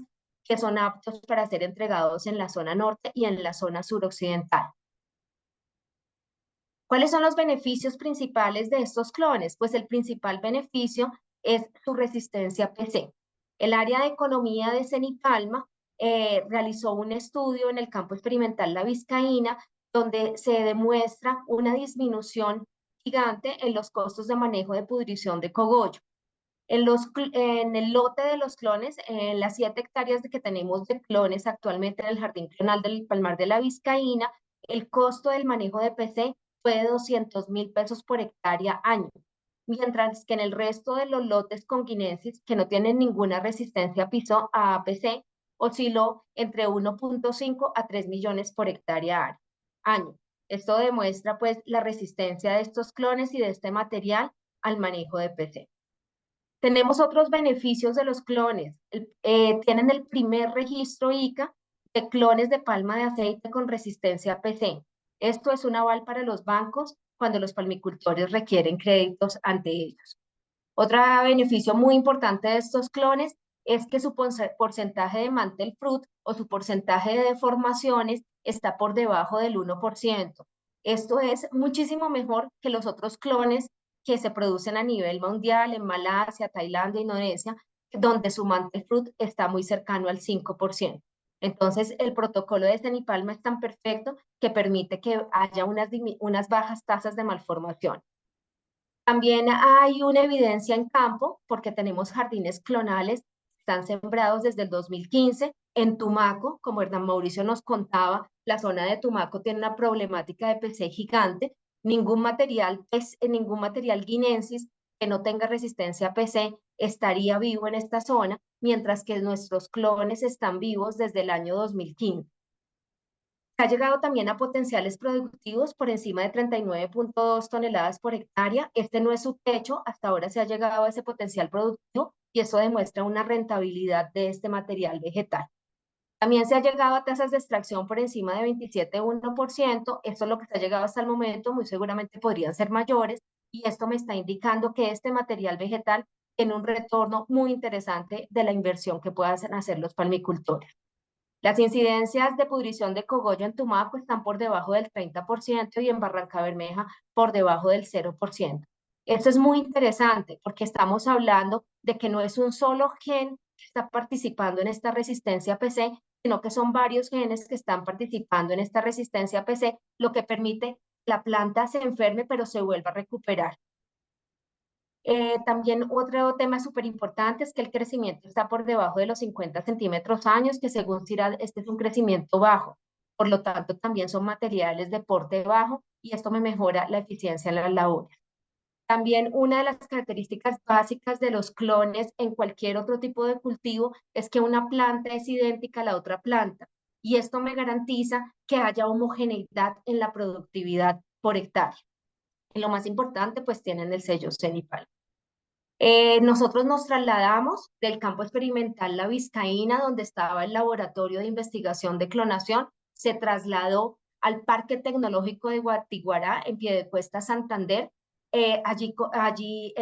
que son aptos para ser entregados en la zona norte y en la zona suroccidental. ¿Cuáles son los beneficios principales de estos clones? Pues el principal beneficio es su resistencia a PC. El área de economía de Cenipalma realizó un estudio en el campo experimental La Vizcaína, donde se demuestra una disminución gigante en los costos de manejo de pudrición de cogollo. En el lote de los clones, en las 7 hectáreas que tenemos de clones actualmente en el Jardín Clonal del Palmar de La Vizcaína, el costo del manejo de PC fue de 200.000 pesos por hectárea año, mientras que en el resto de los lotes conguinenses, que no tienen ninguna resistencia a PC, osciló entre 1.5 a 3 millones por hectárea año. Esto demuestra pues la resistencia de estos clones y de este material al manejo de PC. Tenemos otros beneficios de los clones. Tienen el primer registro ICA de clones de palma de aceite con resistencia a PC. Esto es un aval para los bancos cuando los palmicultores requieren créditos ante ellos. Otro beneficio muy importante de estos clones es que su porcentaje de mantle fruit o su porcentaje de deformaciones está por debajo del 1%. Esto es muchísimo mejor que los otros clones que se producen a nivel mundial en Malasia, Tailandia, Indonesia, donde su mantle fruit está muy cercano al 5%. Entonces, el protocolo de Cenipalma es tan perfecto que permite que haya unas bajas tasas de malformación. También hay una evidencia en campo porque tenemos jardines clonales que están sembrados desde el 2015 en Tumaco. Como Hernán Mauricio nos contaba, la zona de Tumaco tiene una problemática de PC gigante. Ningún material guinensis que no tenga resistencia a PC estaría vivo en esta zona, mientras que nuestros clones están vivos desde el año 2015. Se ha llegado también a potenciales productivos por encima de 39.2 toneladas por hectárea. Este no es su techo, hasta ahora se ha llegado a ese potencial productivo y eso demuestra una rentabilidad de este material vegetal. También se ha llegado a tasas de extracción por encima de 27,1%. Esto es lo que se ha llegado hasta el momento, muy seguramente podrían ser mayores, y esto me está indicando que este material vegetal tiene un retorno muy interesante de la inversión que puedan hacer los palmicultores. Las incidencias de pudrición de cogollo en Tumaco están por debajo del 30% y en Barrancabermeja por debajo del 0%. Esto es muy interesante porque estamos hablando de que no es un solo gen que está participando en esta resistencia PC, sino que son varios genes que están participando en esta resistencia PC, lo que permite que la planta se enferme pero se vuelva a recuperar. También otro tema súper importante es que el crecimiento está por debajo de los 50 centímetros años, que según CIRAD este es un crecimiento bajo. Por lo tanto, también son materiales de porte bajo y esto me mejora la eficiencia en las labores. También una de las características básicas de los clones en cualquier otro tipo de cultivo es que una planta es idéntica a la otra planta y esto me garantiza que haya homogeneidad en la productividad por hectárea. Y lo más importante, pues tienen el sello CENIPAL. Nosotros nos trasladamos del campo experimental La Vizcaína, donde estaba el laboratorio de investigación de clonación, se trasladó al Parque Tecnológico de Guatiguará, en Piedecuesta, Santander. Allí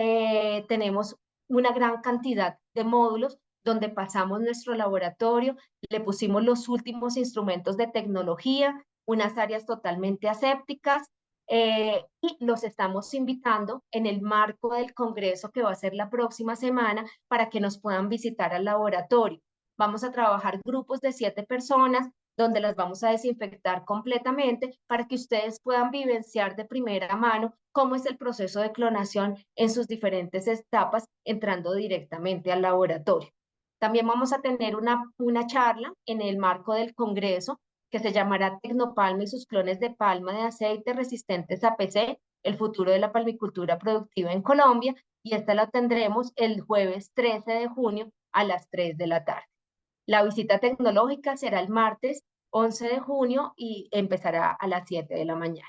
tenemos una gran cantidad de módulos donde pasamos nuestro laboratorio, le pusimos los últimos instrumentos de tecnología, unas áreas totalmente asépticas, y los estamos invitando en el marco del congreso que va a ser la próxima semana para que nos puedan visitar al laboratorio. Vamos a trabajar grupos de 7 personas donde las vamos a desinfectar completamente para que ustedes puedan vivenciar de primera mano cómo es el proceso de clonación en sus diferentes etapas, entrando directamente al laboratorio. También vamos a tener una charla en el marco del congreso que se llamará Tecnopalma y sus clones de palma de aceite resistentes a PC, el futuro de la palmicultura productiva en Colombia, y esta la tendremos el jueves 13 de junio a las 3 de la tarde. La visita tecnológica será el martes 11 de junio y empezará a las 7 de la mañana.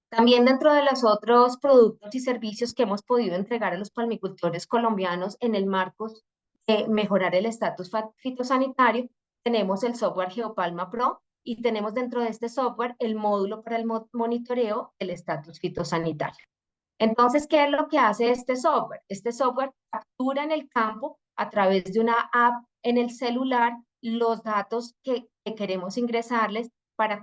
También dentro de los otros productos y servicios que hemos podido entregar a los palmicultores colombianos en el marco de mejorar el estatus fitosanitario, tenemos el software Geopalma Pro y tenemos dentro de este software el módulo para el monitoreo del estatus fitosanitario. Entonces, ¿qué es lo que hace este software? Este software captura en el campo a través de una app en el celular los datos que queremos ingresarles para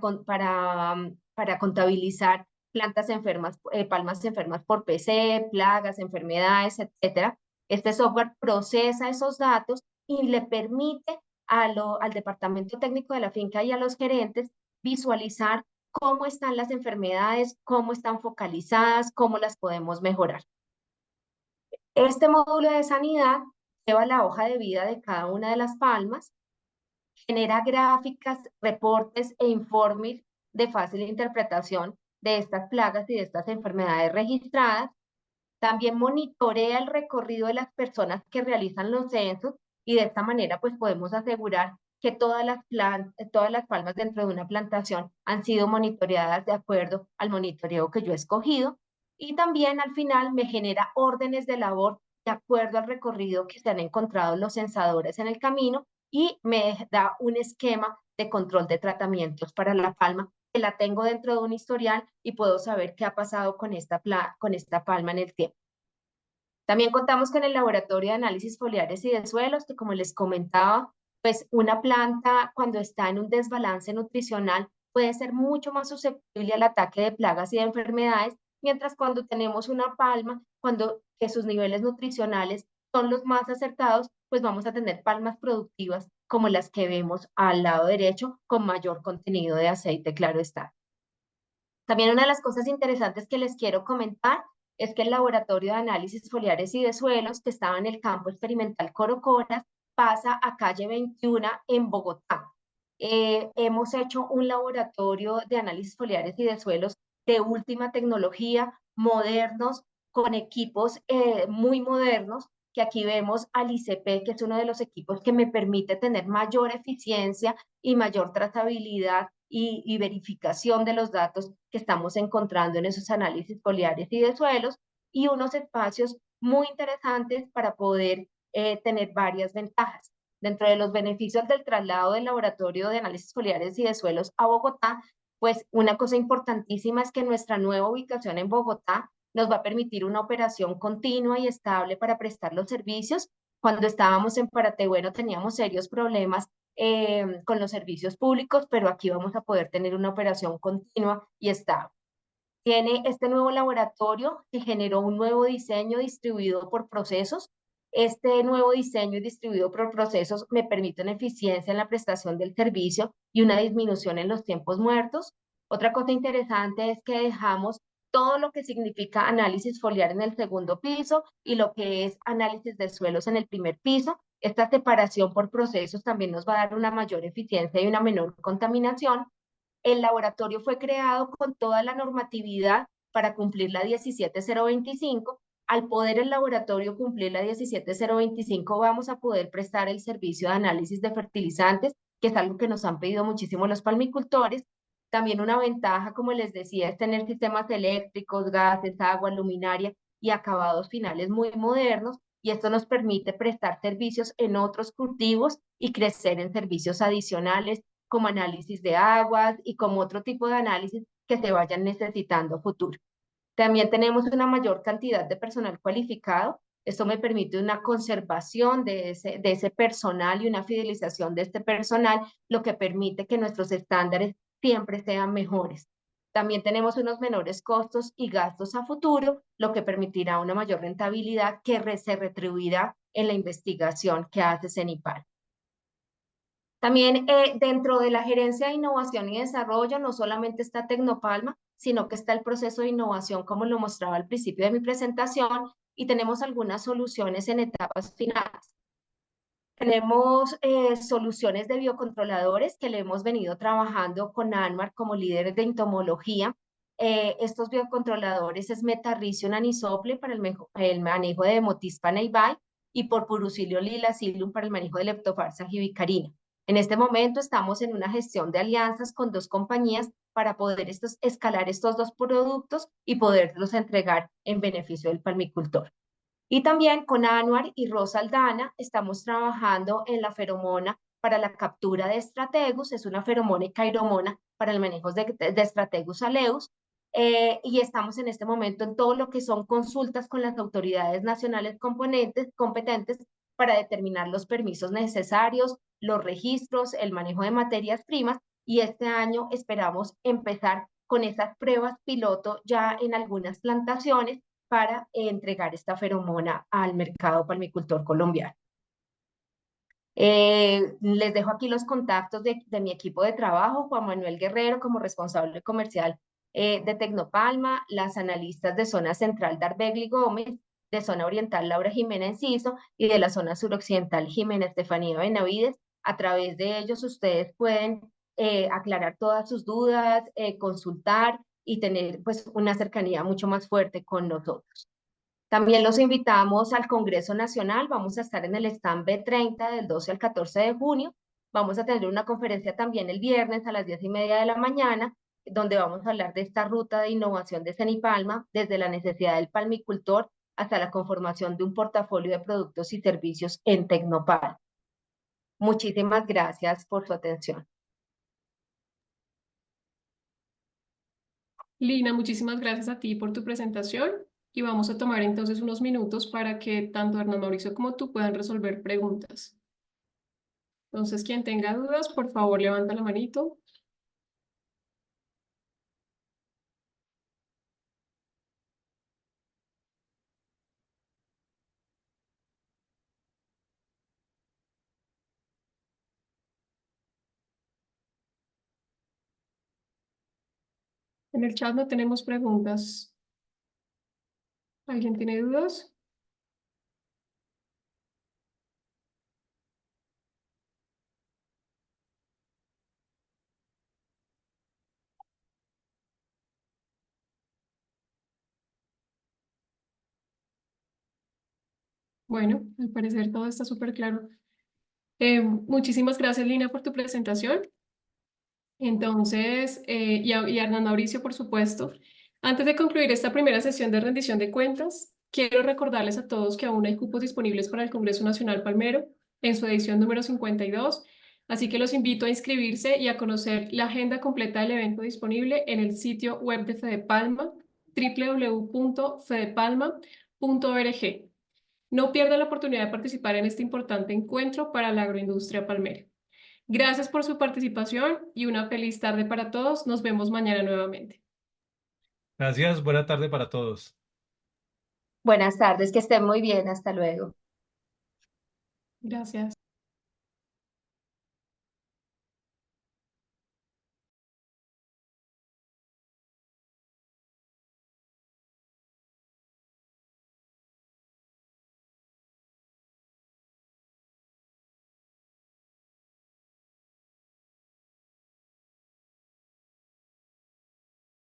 contabilizar plantas enfermas, palmas enfermas por PC, plagas, enfermedades, etcétera. Este software procesa esos datos y le permite al departamento técnico de la finca y a los gerentes visualizar cómo están las enfermedades, cómo están focalizadas, cómo las podemos mejorar. Este módulo de sanidad lleva la hoja de vida de cada una de las palmas, genera gráficas, reportes e informes de fácil interpretación de estas plagas y de estas enfermedades registradas. También monitorea el recorrido de las personas que realizan los censos y de esta manera pues podemos asegurar que todas las palmas dentro de una plantación han sido monitoreadas de acuerdo al monitoreo que yo he escogido. Y también al final me genera órdenes de labor de acuerdo al recorrido que se han encontrado los censadores en el camino y me da un esquema de control de tratamientos para la palma que la tengo dentro de un historial y puedo saber qué ha pasado con esta palma en el tiempo. También contamos con el laboratorio de análisis foliares y de suelos, que como les comentaba, pues una planta cuando está en un desbalance nutricional puede ser mucho más susceptible al ataque de plagas y de enfermedades, mientras cuando tenemos una palma, cuando que sus niveles nutricionales son los más acertados, pues vamos a tener palmas productivas como las que vemos al lado derecho, con mayor contenido de aceite, claro está. También una de las cosas interesantes que les quiero comentar es que el laboratorio de análisis foliares y de suelos, que estaba en el campo experimental Corocoras, pasa a calle 21 en Bogotá. Hemos hecho un laboratorio de análisis foliares y de suelos de última tecnología, modernos, con equipos muy modernos, que aquí vemos al ICP, que es uno de los equipos que me permite tener mayor eficiencia y mayor trazabilidad y verificación de los datos que estamos encontrando en esos análisis foliares y de suelos, y unos espacios muy interesantes para poder tener varias ventajas. Dentro de los beneficios del traslado del laboratorio de análisis foliares y de suelos a Bogotá, pues una cosa importantísima es que nuestra nueva ubicación en Bogotá nos va a permitir una operación continua y estable para prestar los servicios. Cuando estábamos en Paratebueno teníamos serios problemas con los servicios públicos, pero aquí vamos a poder tener una operación continua y estable. Tiene este nuevo laboratorio que generó un nuevo diseño distribuido por procesos. Este nuevo diseño distribuido por procesos me permite una eficiencia en la prestación del servicio y una disminución en los tiempos muertos. Otra cosa interesante es que dejamos todo lo que significa análisis foliar en el segundo piso y lo que es análisis de suelos en el primer piso. Esta separación por procesos también nos va a dar una mayor eficiencia y una menor contaminación. El laboratorio fue creado con toda la normatividad para cumplir la 17025. Al poder el laboratorio cumplir la 17025, vamos a poder prestar el servicio de análisis de fertilizantes, que es algo que nos han pedido muchísimo los palmicultores. También una ventaja, como les decía, es tener sistemas eléctricos, gases, agua, luminaria y acabados finales muy modernos, y esto nos permite prestar servicios en otros cultivos y crecer en servicios adicionales como análisis de aguas y como otro tipo de análisis que se vayan necesitando futuro. También tenemos una mayor cantidad de personal cualificado. Esto me permite una conservación de ese personal y una fidelización de este personal, lo que permite que nuestros estándares siempre sean mejores. También tenemos unos menores costos y gastos a futuro, lo que permitirá una mayor rentabilidad que se retribuirá en la investigación que hace CENIPAL. También dentro de la gerencia de innovación y desarrollo no solamente está Tecnopalma, sino que está el proceso de innovación, como lo mostraba al principio de mi presentación, y tenemos algunas soluciones en etapas finales. Tenemos soluciones de biocontroladores que le hemos venido trabajando con ANMAR como líderes de entomología. Estos biocontroladores es metarricium anisople para el manejo de Hemotispa neibai y Porphyroxilio lilacillum para el manejo de Leptofarsa jivicarina. En este momento estamos en una gestión de alianzas con 2 compañías para poder escalar estos 2 productos y poderlos entregar en beneficio del palmicultor. Y también con Anuar y Rosa Aldana estamos trabajando en la feromona para la captura de Strategus, es una feromona y cairomona para el manejo de Strategus aleus, y estamos en este momento en todo lo que son consultas con las autoridades nacionales competentes para determinar los permisos necesarios, los registros, el manejo de materias primas, y este año esperamos empezar con esas pruebas piloto ya en algunas plantaciones para entregar esta feromona al mercado palmicultor colombiano. Les dejo aquí los contactos de mi equipo de trabajo: Juan Manuel Guerrero como responsable comercial de Tecnopalma, las analistas de zona central Darbegli Gómez, de zona oriental Laura Jimena Enciso y de la zona suroccidental Jimena Estefanía Benavides. A través de ellos ustedes pueden aclarar todas sus dudas, consultar y tener pues una cercanía mucho más fuerte con nosotros. También los invitamos al Congreso Nacional. Vamos a estar en el stand B30 del 12 al 14 de junio. Vamos a tener una conferencia también el viernes a las 10:30 de la mañana, donde vamos a hablar de esta ruta de innovación de CENIPALMA, desde la necesidad del palmicultor hasta la conformación de un portafolio de productos y servicios en Tecnopal. Muchísimas gracias por su atención. Lina, muchísimas gracias a ti por tu presentación y vamos a tomar entonces unos minutos para que tanto Hernán Mauricio como tú puedan resolver preguntas. Entonces, quien tenga dudas, por favor, levanta la manito. En el chat no tenemos preguntas. ¿Alguien tiene dudas? Bueno, al parecer todo está súper claro. Muchísimas gracias, Lina, por tu presentación. Entonces, y a Hernán Mauricio, por supuesto. Antes de concluir esta primera sesión de rendición de cuentas, quiero recordarles a todos que aún hay cupos disponibles para el Congreso Nacional Palmero en su edición número 52, así que los invito a inscribirse y a conocer la agenda completa del evento disponible en el sitio web de Fedepalma, www.fedepalma.org. No pierda la oportunidad de participar en este importante encuentro para la agroindustria palmera. Gracias por su participación y una feliz tarde para todos. Nos vemos mañana nuevamente. Gracias, buena tarde para todos. Buenas tardes, que estén muy bien, hasta luego. Gracias.